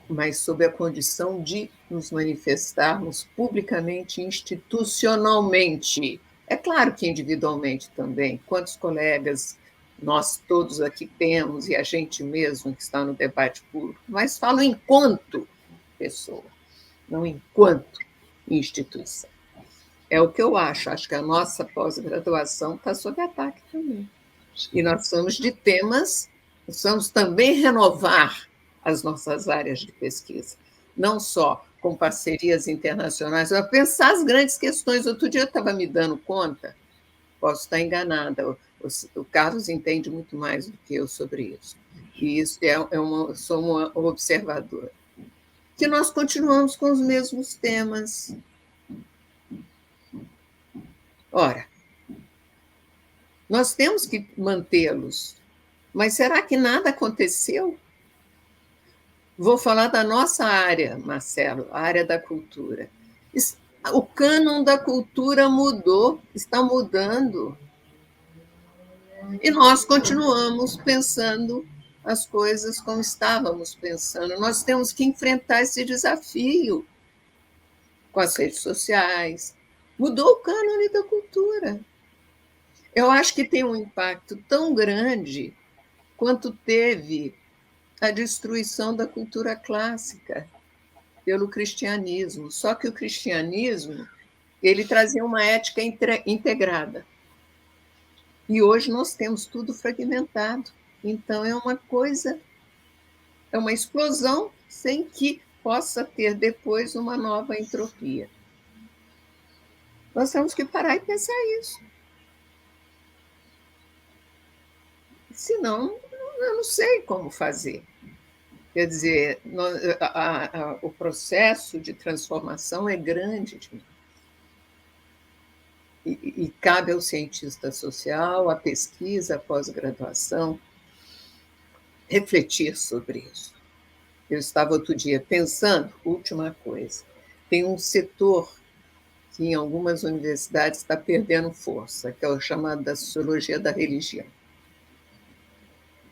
Mas sob a condição de nos manifestarmos publicamente, institucionalmente. É claro que individualmente também. Quantos colegas nós todos aqui temos, e a gente mesmo que está no debate público, mas falo enquanto pessoa, não enquanto instituição. É o que eu acho. Acho que a nossa pós-graduação está sob ataque também. E nós precisamos de temas, precisamos também renovar as nossas áreas de pesquisa, não só com parcerias internacionais, mas pensar as grandes questões. Outro dia eu estava me dando conta, posso estar enganada, o Carlos entende muito mais do que eu sobre isso, e isso sou uma observadora, que nós continuamos com os mesmos temas. Ora, nós temos que mantê-los, mas será que nada aconteceu? Vou falar da nossa área, Marcelo, a área da cultura. O cânon da cultura mudou, está mudando. E nós continuamos pensando as coisas como estávamos pensando. Nós temos que enfrentar esse desafio com as redes sociais. Mudou o cânone da cultura. Eu acho que tem um impacto tão grande quanto teve a destruição da cultura clássica pelo cristianismo. Só que o cristianismo ele trazia uma ética integrada. E hoje nós temos tudo fragmentado. Então, é uma coisa, é uma explosão sem que possa ter depois uma nova entropia. Nós temos que parar e pensar isso. Senão, eu não sei como fazer. Quer dizer, o processo de transformação é grande demais. E cabe ao cientista social, à pesquisa, à pós-graduação, refletir sobre isso. Eu estava outro dia pensando, última coisa, tem um setor que em algumas universidades está perdendo força, que é o chamado da sociologia da religião.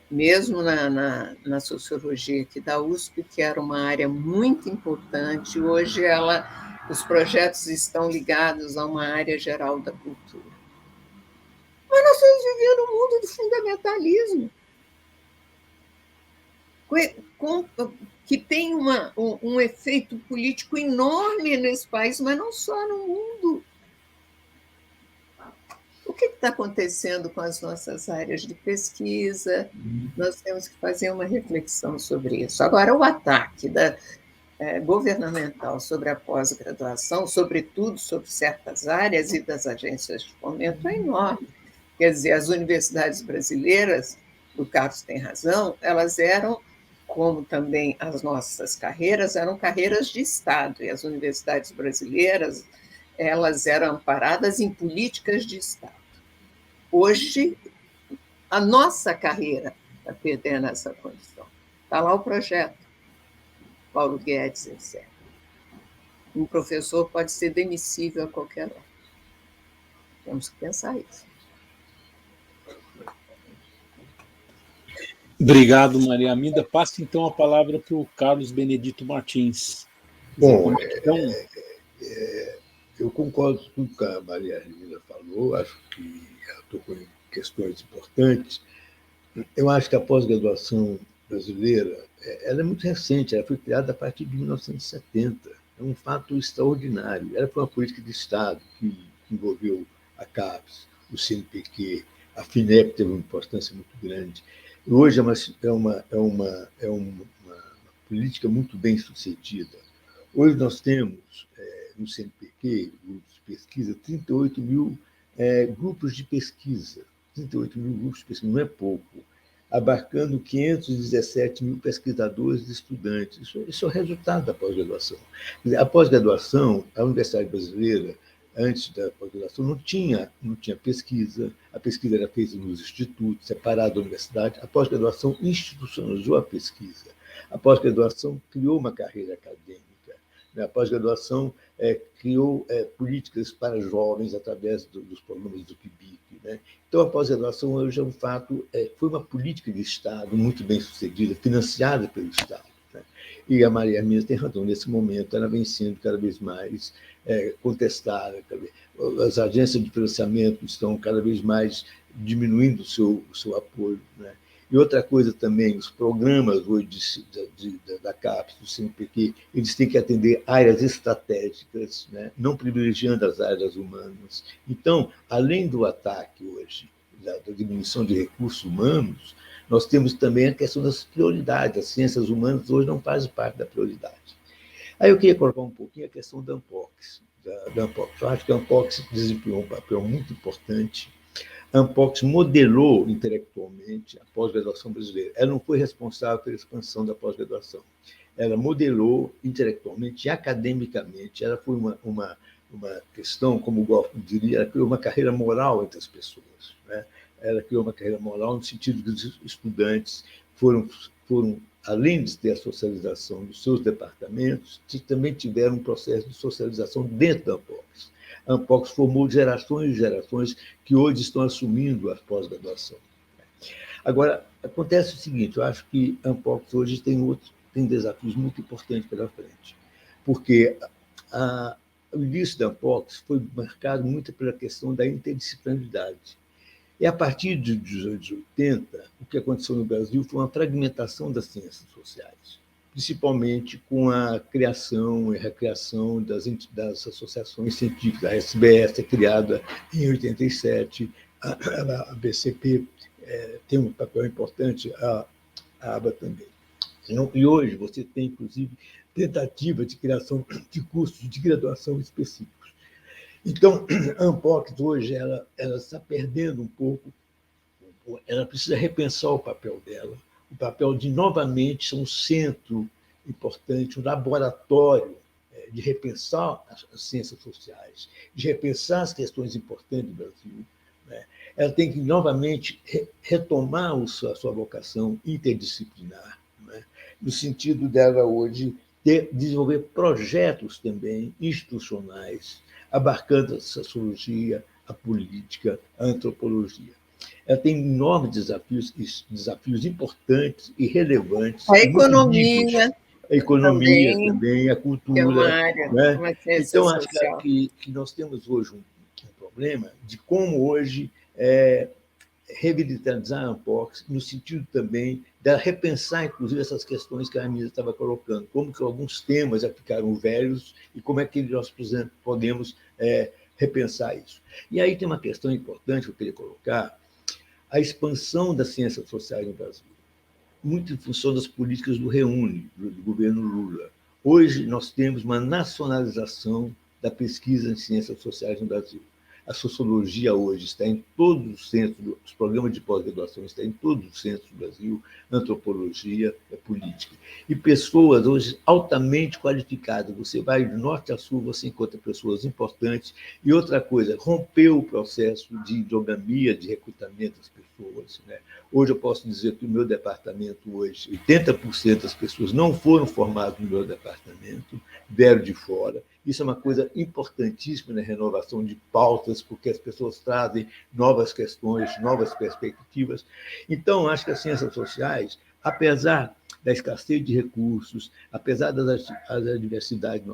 Mesmo na sociologia aqui da USP, que era uma área muito importante, hoje os projetos estão ligados a uma área geral da cultura. Mas nós estamos vivendo um mundo do fundamentalismo, que tem um efeito político enorme nesse país, mas não só no mundo. o que está acontecendo com as nossas áreas de pesquisa. Nós temos que fazer uma reflexão sobre isso. Agora, o ataque governamental sobre a pós-graduação, sobretudo sobre certas áreas e das agências de fomento, é enorme. Quer dizer, as universidades brasileiras, o Carlos tem razão, elas eram, como também as nossas carreiras, eram carreiras de Estado, e as universidades brasileiras, elas eram amparadas em políticas de Estado. Hoje, a nossa carreira está perdendo essa condição. Está lá o projeto, Paulo Guedes, etc. Um professor pode ser demissível a qualquer hora. Temos que pensar isso. Obrigado, Maria Arminda. Passo, então, a palavra para o Carlos Benedito Martins. Bom, eu concordo com tudo que a Maria Arminda falou, acho que ela tocou em questões importantes. Eu acho que a pós-graduação brasileira ela é muito recente, ela foi criada a partir de 1970. É um fato extraordinário. Ela foi uma política de Estado que envolveu a CAPES, o CNPq, a FINEP teve uma importância muito grande. Hoje é uma política muito bem sucedida. Hoje nós temos, no CNPq, grupos de pesquisa, 38 mil grupos de pesquisa. 38 mil grupos de pesquisa, não é pouco, abarcando 517 mil pesquisadores e estudantes. Isso é o resultado da pós-graduação. A pós-graduação, a Universidade Brasileira, antes da pós-graduação, não tinha pesquisa, a pesquisa era feita nos institutos, separada da universidade, a pós-graduação institucionalizou a pesquisa, a pós-graduação criou uma carreira acadêmica, a pós-graduação criou políticas para jovens através dos programas do PIBIC. Né? Então, a pós-graduação hoje é um fato, foi uma política de Estado muito bem sucedida, financiada pelo Estado. Né? E a Maria Arminda tem razão, nesse momento ela vem sendo cada vez mais contestada. As agências de financiamento estão cada vez mais diminuindo o seu apoio. Né? E outra coisa também, os programas hoje da CAPES, do CNPq, eles têm que atender áreas estratégicas, né? Não privilegiando as áreas humanas. Então, além do ataque hoje, da diminuição de recursos humanos, nós temos também a questão das prioridades. As ciências humanas hoje não fazem parte da prioridade. Aí eu queria colocar um pouquinho a questão da Ampox. Eu acho que a Ampox desempenhou um papel muito importante. A Ampox modelou intelectualmente a pós-graduação brasileira. Ela não foi responsável pela expansão da pós-graduação. Ela modelou intelectualmente e academicamente. Ela foi uma questão, como o Goffman diria, ela criou uma carreira moral entre as pessoas. Né? Ela criou uma carreira moral no sentido que os estudantes foram além de ter a socialização dos seus departamentos, também tiveram um processo de socialização dentro da Ampox. A Ampox formou gerações e gerações que hoje estão assumindo a pós-graduação. Agora, acontece o seguinte, eu acho que a Ampox hoje tem desafios muito importantes pela frente, porque o início da Ampox foi marcado muito pela questão da interdisciplinaridade. E, a partir dos anos 80, o que aconteceu no Brasil foi uma fragmentação das ciências sociais, principalmente com a criação e recriação das associações científicas. A SBS é criada em 87, a BCP tem um papel importante, a ABA também. E hoje você tem, inclusive, tentativa de criação de cursos de graduação específicos. Então, a Ampox hoje ela está perdendo um pouco, ela precisa repensar o papel dela, o papel de, novamente, ser um centro importante, um laboratório de repensar as ciências sociais, de repensar as questões importantes do Brasil. Né? Ela tem que, novamente, retomar a sua vocação interdisciplinar, né? No sentido dela, hoje, desenvolver projetos também institucionais, abarcando a sociologia, a política, a antropologia. Ela tem enormes desafios importantes e relevantes. A economia. A economia também, a cultura. É uma área, né? Uma ciência então, social. Acho que nós temos hoje um problema de como hoje revitalizar a Ampox, no sentido também de repensar, inclusive, essas questões que a Anisa estava colocando, como que alguns temas já ficaram velhos e como é que nós podemos repensar isso. E aí tem uma questão importante que eu queria colocar, a expansão das ciências sociais no Brasil, muito em função das políticas do Reúne, do governo Lula. Hoje, nós temos uma nacionalização da pesquisa em ciências sociais no Brasil. A sociologia hoje está em todos os centros, os programas de pós-graduação estão em todos os centros do Brasil, antropologia, política. E pessoas hoje altamente qualificadas. Você vai do norte a sul, você encontra pessoas importantes. E outra coisa, rompeu o processo de endogamia, de recrutamento das pessoas. Né? Hoje eu posso dizer que o meu departamento, hoje, 80% das pessoas não foram formadas no meu departamento, vieram de fora. Isso é uma coisa importantíssima na renovação de pautas, porque as pessoas trazem novas questões, novas perspectivas. Então, acho que as ciências sociais, apesar da escassez de recursos, apesar das adversidades que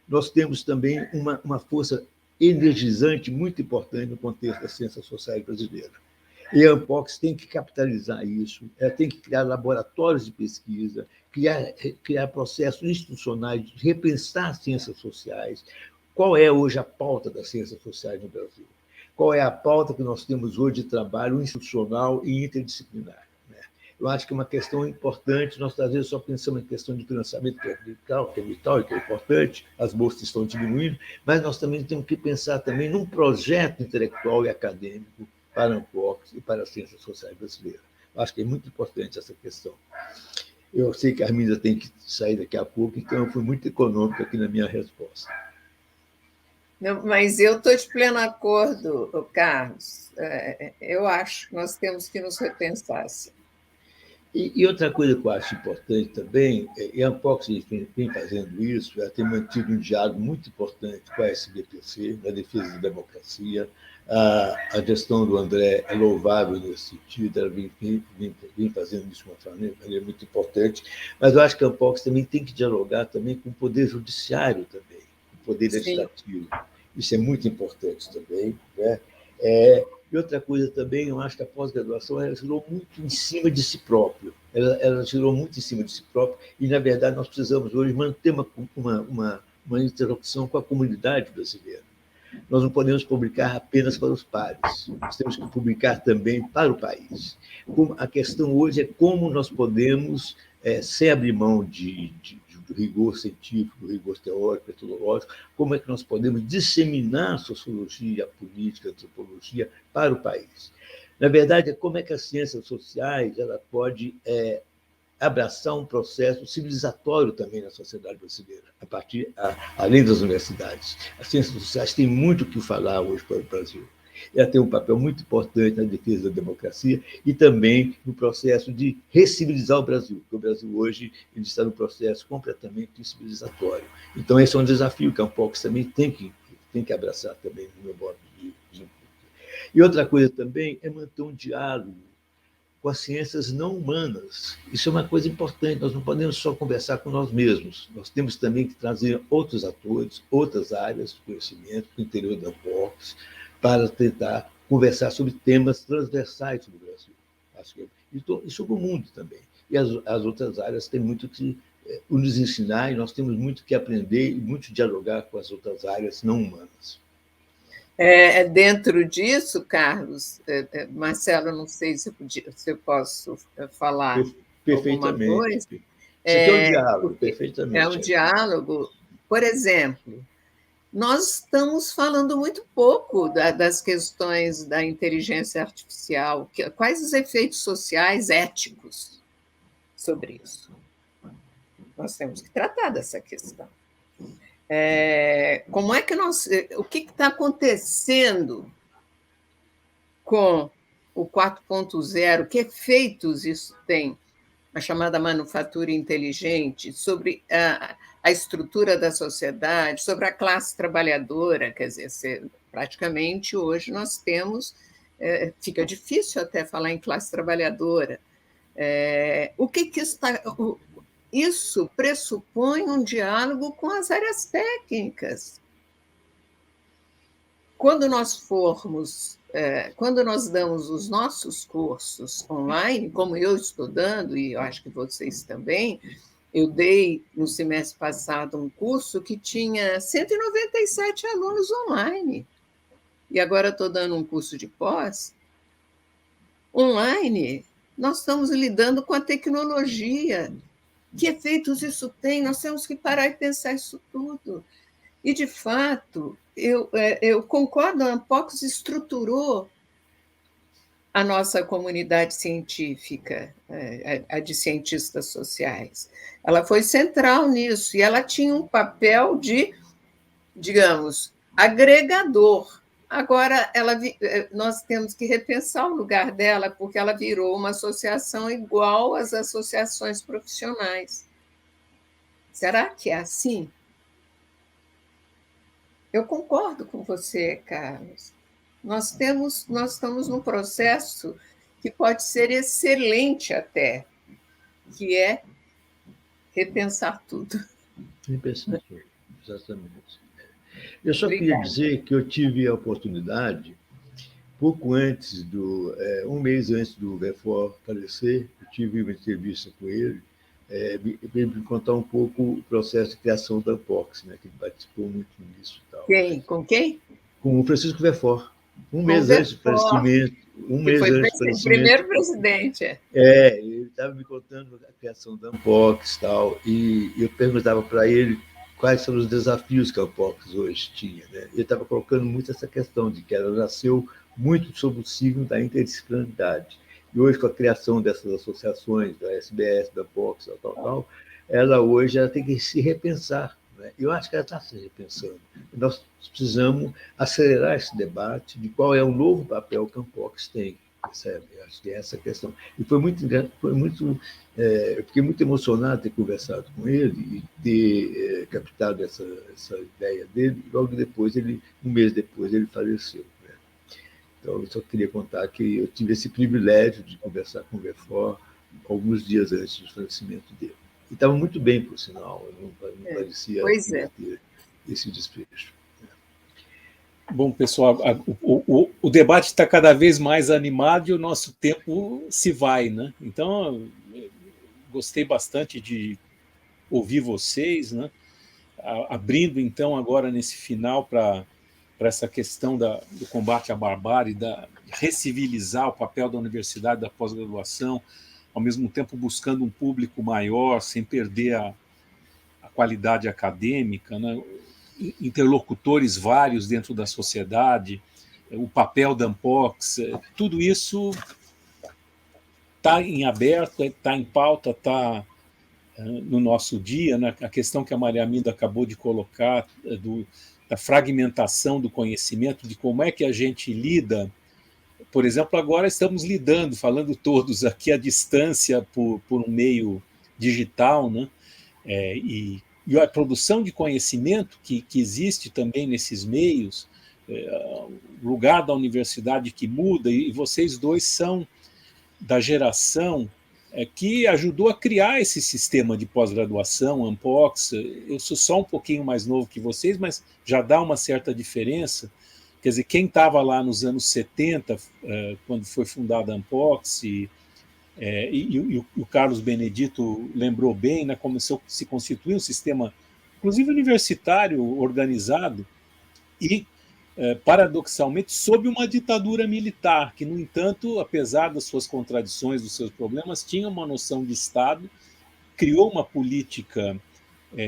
nós temos também uma força energizante muito importante no contexto das ciências sociais brasileiras. E a Ampox tem que capitalizar isso, ela tem que criar laboratórios de pesquisa, criar processos institucionais de repensar as ciências sociais. Qual é hoje a pauta das ciências sociais no Brasil? Qual é a pauta que nós temos hoje de trabalho institucional e interdisciplinar? Né? Eu acho que é uma questão importante, nós às vezes só pensamos em questão de financiamento vital, que é importante, as bolsas estão diminuindo, mas nós também temos que pensar também num projeto intelectual e acadêmico para a Ampox e para as ciências sociais brasileiras. Acho que é muito importante essa questão. Eu sei que a Arminda tem que sair daqui a pouco, então eu fui muito econômico aqui na minha resposta. Não, mas eu estou de pleno acordo, Carlos. Eu acho que nós temos que nos repensar. Assim. E outra coisa que eu acho importante também, e a Ampox vem fazendo isso, ela tem mantido um diálogo muito importante com a SBPC, na defesa da democracia. A gestão do André é louvável nesse sentido, ela vem fazendo isso de uma maneira muito importante, mas eu acho que a Ampox também tem que dialogar também com o Poder Judiciário também, com o Poder Legislativo. Isso é muito importante também. Né? E outra coisa também, eu acho que a pós-graduação ela girou muito em cima de si próprio. Ela girou muito em cima de si próprio e, na verdade, nós precisamos hoje manter uma interlocução com a comunidade brasileira. Nós não podemos publicar apenas para os pares, nós temos que publicar também para o país. A questão hoje é como nós podemos, sem abrir mão do rigor científico, do rigor teórico, metodológico, como é que nós podemos disseminar a sociologia, a política, a antropologia para o país. Na verdade, é como é que as ciências sociais ela pode abraçar um processo civilizatório também na sociedade brasileira, além das universidades. As ciências sociais têm muito o que falar hoje para o Brasil. Ela tem um papel muito importante na defesa da democracia e também no processo de recivilizar o Brasil, porque o Brasil hoje ele está no processo completamente civilizatório. Então, esse é um desafio que a Ampox também tem que abraçar também no meu modo de ver. E outra coisa também é manter um diálogo com as ciências não humanas. Isso é uma coisa importante, nós não podemos só conversar com nós mesmos, nós temos também que trazer outros atores, outras áreas de conhecimento para o interior da Ampox, para tentar conversar sobre temas transversais sobre o Brasil. Acho que e sobre o mundo também. E as outras áreas têm muito que nos ensinar e nós temos muito que aprender e muito dialogar com as outras áreas não humanas. Dentro disso, Carlos, Marcelo, não sei se eu posso falar perfeitamente. Alguma coisa. Isso aqui é um diálogo, perfeitamente. É um diálogo. Por exemplo, nós estamos falando muito pouco das questões da inteligência artificial. Quais os efeitos sociais éticos sobre isso? Nós temos que tratar dessa questão. Como é que o que está acontecendo com o 4.0? Que efeitos isso tem? A chamada manufatura inteligente, sobre a estrutura da sociedade, sobre a classe trabalhadora, quer dizer, praticamente hoje nós temos, fica difícil até falar em classe trabalhadora. O que está... Isso pressupõe um diálogo com as áreas técnicas. Quando nós damos os nossos cursos online, como eu estou dando, e eu acho que vocês também, Eu dei, no semestre passado, um curso que tinha 197 alunos online. E agora estou dando um curso de pós online. Nós estamos lidando com a tecnologia. Que efeitos isso tem? Nós temos que parar e pensar isso tudo. E, de fato, eu concordo, a Ampox estruturou a nossa comunidade científica, a de cientistas sociais. Ela foi central nisso, e ela tinha um papel de, digamos, agregador. Agora, nós temos que repensar o lugar dela, porque ela virou uma associação igual às associações profissionais. Será que é assim? Eu concordo com você, Carlos. Nós estamos num processo que pode ser excelente até, que é repensar tudo. Repensar tudo, exatamente. Eu só queria dizer que eu tive a oportunidade, pouco antes um mês antes do Verfort falecer, eu tive uma entrevista com ele, para me contar um pouco o processo de criação da Ampox, né, que ele participou muito nisso e tal. Quem? Com quem? Com o Francisco Verfort. Um mês antes do falecimento. O primeiro presidente. Ele estava me contando a criação da Ampox e tal, e eu perguntava para ele quais são os desafios que a Ampox hoje tinha. Né? Ele estava colocando muito essa questão de que ela nasceu muito sob o signo da interdisciplinaridade. E hoje, com a criação dessas associações, da SBS, da Ampox, tal, ela hoje tem que se repensar. Né? Eu acho que ela está se repensando. Nós precisamos acelerar esse debate de qual é o novo papel que a Ampox tem. Percebe? Eu acho que é essa a questão. E eu fiquei muito emocionado de ter conversado com ele e ter captado essa ideia dele. Logo depois, um mês depois, ele faleceu. Né? Então, eu só queria contar que eu tive esse privilégio de conversar com o Verfort alguns dias antes do falecimento dele. E estava muito bem, por sinal, não parecia ter esse despejo. Bom, pessoal, o debate está cada vez mais animado e o nosso tempo se vai, né? Então, gostei bastante de ouvir vocês, né? Abrindo, então, agora nesse final para essa questão do combate à barbárie, de recivilizar o papel da universidade, da pós-graduação, ao mesmo tempo buscando um público maior, sem perder a qualidade acadêmica, né? Interlocutores vários dentro da sociedade, o papel da Ampox, tudo isso está em aberto, está em pauta, está no nosso dia, né? A questão que a Maria Arminda acabou de colocar da fragmentação do conhecimento, de como é que a gente lida. Por exemplo, agora estamos falando todos aqui à distância por um meio digital, né? E a produção de conhecimento que existe também nesses meios, o lugar da universidade que muda, e vocês dois são da geração que ajudou a criar esse sistema de pós-graduação, Ampox. Eu sou só um pouquinho mais novo que vocês, mas já dá uma certa diferença. Quer dizer, quem estava lá nos anos 70, quando foi fundada a Ampox, e o Carlos Benedito lembrou bem, né, começou a se constituir um sistema, inclusive universitário, organizado, e, paradoxalmente, sob uma ditadura militar, que, no entanto, apesar das suas contradições, dos seus problemas, tinha uma noção de Estado, criou uma política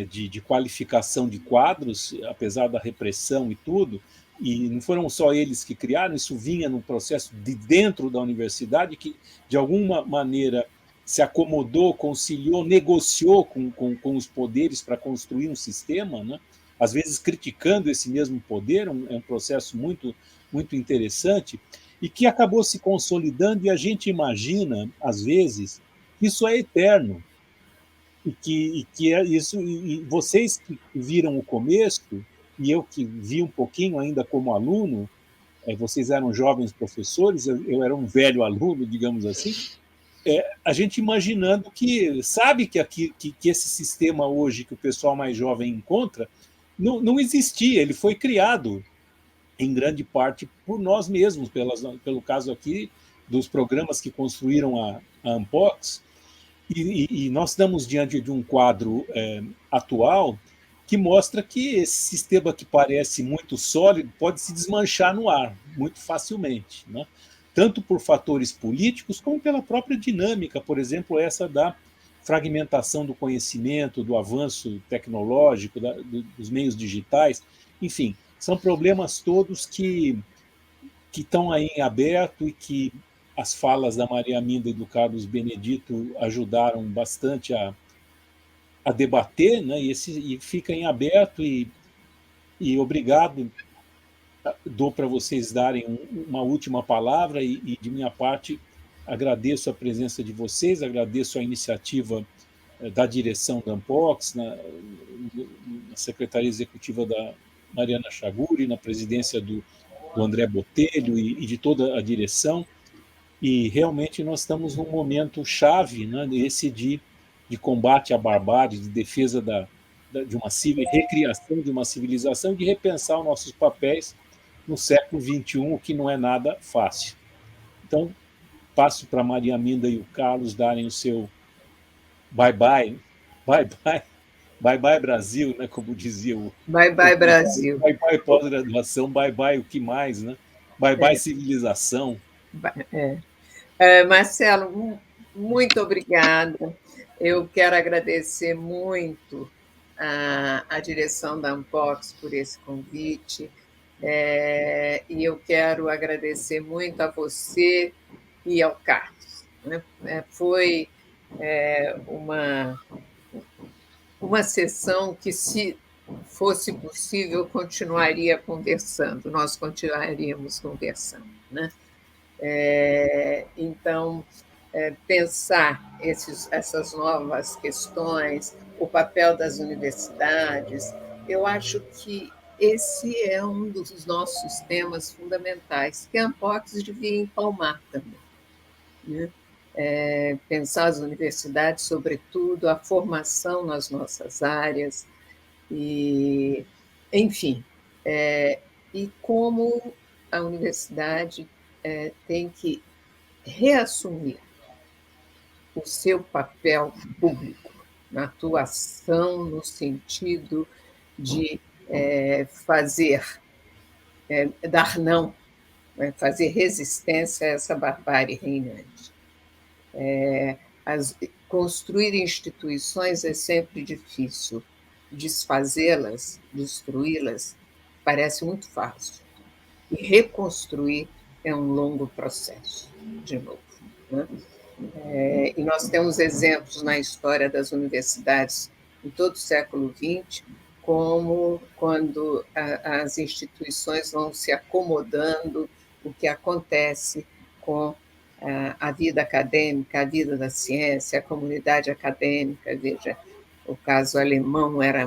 de qualificação de quadros, apesar da repressão e tudo, e não foram só eles que criaram, isso vinha num processo de dentro da universidade que, de alguma maneira, se acomodou, conciliou, negociou com os poderes para construir um sistema, né? Às vezes criticando esse mesmo poder, é um processo muito, muito interessante, e que acabou se consolidando, e a gente imagina, às vezes, que isso é eterno, e que é isso, e vocês que viram o começo, e eu que vi um pouquinho ainda como aluno, vocês eram jovens professores, eu era um velho aluno, digamos assim, a gente imaginando que, sabe que esse sistema hoje que o pessoal mais jovem encontra, não existia, ele foi criado em grande parte por nós mesmos, pelo caso aqui dos programas que construíram a Ampox, E nós estamos diante de um quadro atual que mostra que esse sistema que parece muito sólido pode se desmanchar no ar muito facilmente, né? Tanto por fatores políticos como pela própria dinâmica, por exemplo, essa da fragmentação do conhecimento, do avanço tecnológico, dos meios digitais, enfim, são problemas todos que estão aí em aberto e que as falas da Maria Aminda e do Carlos Benedito ajudaram bastante a debater, né? E fica em aberto e obrigado, dou para vocês darem uma última palavra e de minha parte agradeço a presença de vocês, agradeço a iniciativa da direção da Ampox, na secretaria executiva da Mariana Chaguri, na presidência do André Botelho e de toda a direção. E realmente nós estamos num momento chave, né, esse de combate à barbárie, de defesa de uma recriação de uma civilização, de repensar os nossos papéis no século XXI, o que não é nada fácil. Então, passo para a Maria Aminda e o Carlos darem o seu bye-bye, bye-bye, bye-bye Brasil, né, como dizia Bye-bye Brasil. Bye-bye pós-graduação, bye-bye o que mais, né? Bye-bye civilização. Marcelo, muito obrigada. Eu quero agradecer muito a direção da Ampox por esse convite, e eu quero agradecer muito a você e ao Carlos. Foi uma sessão que, se fosse possível, nós continuaríamos conversando, né? Então, pensar essas novas questões, o papel das universidades, eu acho que esse é um dos nossos temas fundamentais, que a Ampox devia empalmar também, né? Pensar as universidades, sobretudo, a formação nas nossas áreas, e, enfim, e como a universidade tem que reassumir o seu papel público na atuação no sentido de dar não, fazer resistência a essa barbárie reinante. Construir instituições é sempre difícil, desfazê-las, destruí-las, parece muito fácil. E reconstruir é um longo processo, de novo, né? E nós temos exemplos na história das universidades em todo o século XX, como quando as instituições vão se acomodando, o que acontece com a vida acadêmica, a vida da ciência, a comunidade acadêmica. Veja, o caso alemão é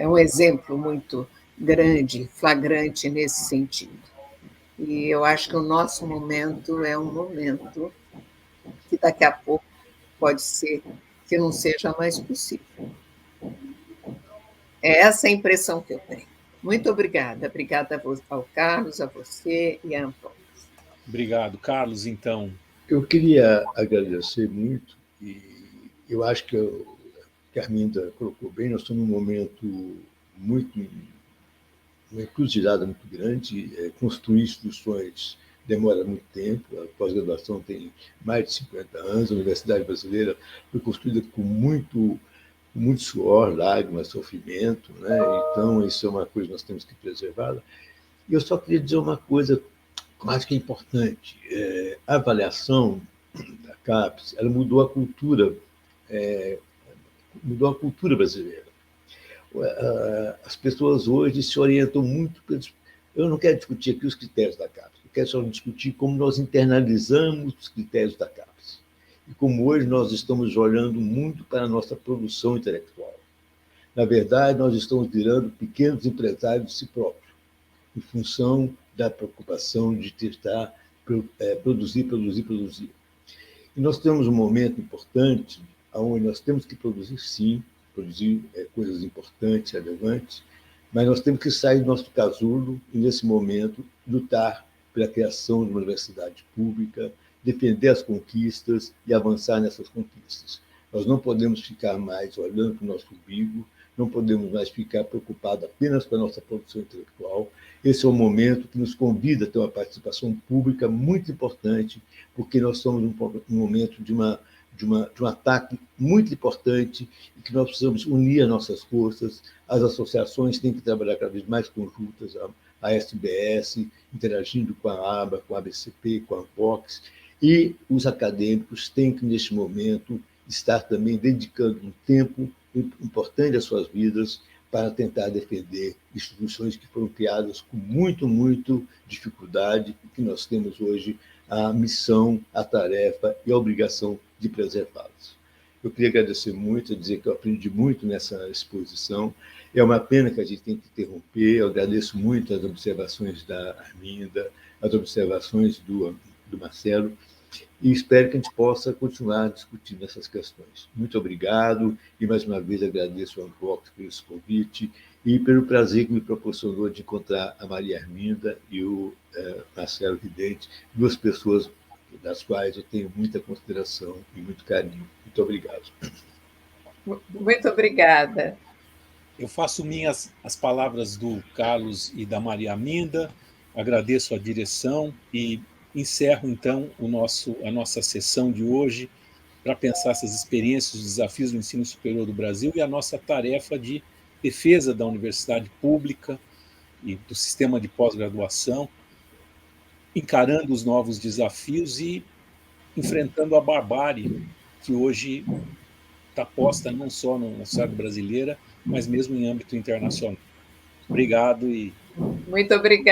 um exemplo muito grande, flagrante nesse sentido. E eu acho que o nosso momento é um momento que daqui a pouco pode ser que não seja mais possível. É essa a impressão que eu tenho. Muito obrigada. Obrigada ao Carlos, a você e a Ampox. Obrigado. Carlos, então. Eu queria agradecer muito, e eu acho que a Arminda colocou bem, nós estamos num momento uma encruzilhada muito grande. Construir instituições demora muito tempo, a pós-graduação tem mais de 50 anos, a Universidade Brasileira foi construída com muito suor, lágrimas, sofrimento, né? Então, isso é uma coisa que nós temos que preservá-la. E eu só queria dizer uma coisa que eu acho que é importante. A avaliação da CAPES, ela mudou a cultura brasileira. As pessoas hoje se orientam muito pelos... Eu não quero discutir aqui os critérios da CAPES, eu quero só discutir como nós internalizamos os critérios da CAPES. E como hoje nós estamos olhando muito para a nossa produção intelectual. Na verdade, nós estamos virando pequenos empresários de si próprios, em função da preocupação de tentar produzir. E nós temos um momento importante onde nós temos que produzir, sim, produzir coisas importantes, relevantes, mas nós temos que sair do nosso casulo e, nesse momento, lutar pela criação de uma universidade pública, defender as conquistas e avançar nessas conquistas. Nós não podemos ficar mais olhando para o nosso umbigo, não podemos mais ficar preocupados apenas com a nossa produção intelectual. Esse é um momento que nos convida a ter uma participação pública muito importante, porque nós estamos num momento de um ataque muito importante e que nós precisamos unir as nossas forças. As associações têm que trabalhar cada vez mais conjuntas, a SBS, interagindo com a ABA, com a ABCP, com a Anpox, e os acadêmicos têm que, neste momento, estar também dedicando um tempo importante das suas vidas para tentar defender instituições que foram criadas com muito dificuldade e que nós temos hoje a missão, a tarefa e a obrigação de preservá-las. Eu queria agradecer muito, dizer que eu aprendi muito nessa exposição. É uma pena que a gente tem que interromper. Eu agradeço muito as observações da Arminda, as observações do Marcelo, e espero que a gente possa continuar discutindo essas questões. Muito obrigado, e mais uma vez agradeço ao Anpox pelo esse convite e pelo prazer que me proporcionou de encontrar a Maria Arminda e o Marcelo Ridente, duas pessoas das quais eu tenho muita consideração e muito carinho. Muito obrigado. Muito obrigada. Eu faço minhas as palavras do Carlos e da Maria Arminda, agradeço a direção e encerro, então, a nossa sessão de hoje para pensar essas experiências, os desafios do ensino superior do Brasil e a nossa tarefa de defesa da universidade pública e do sistema de pós-graduação, encarando os novos desafios e enfrentando a barbárie que hoje está posta não só na sociedade brasileira, mas mesmo em âmbito internacional. Obrigado e... Muito obrigada.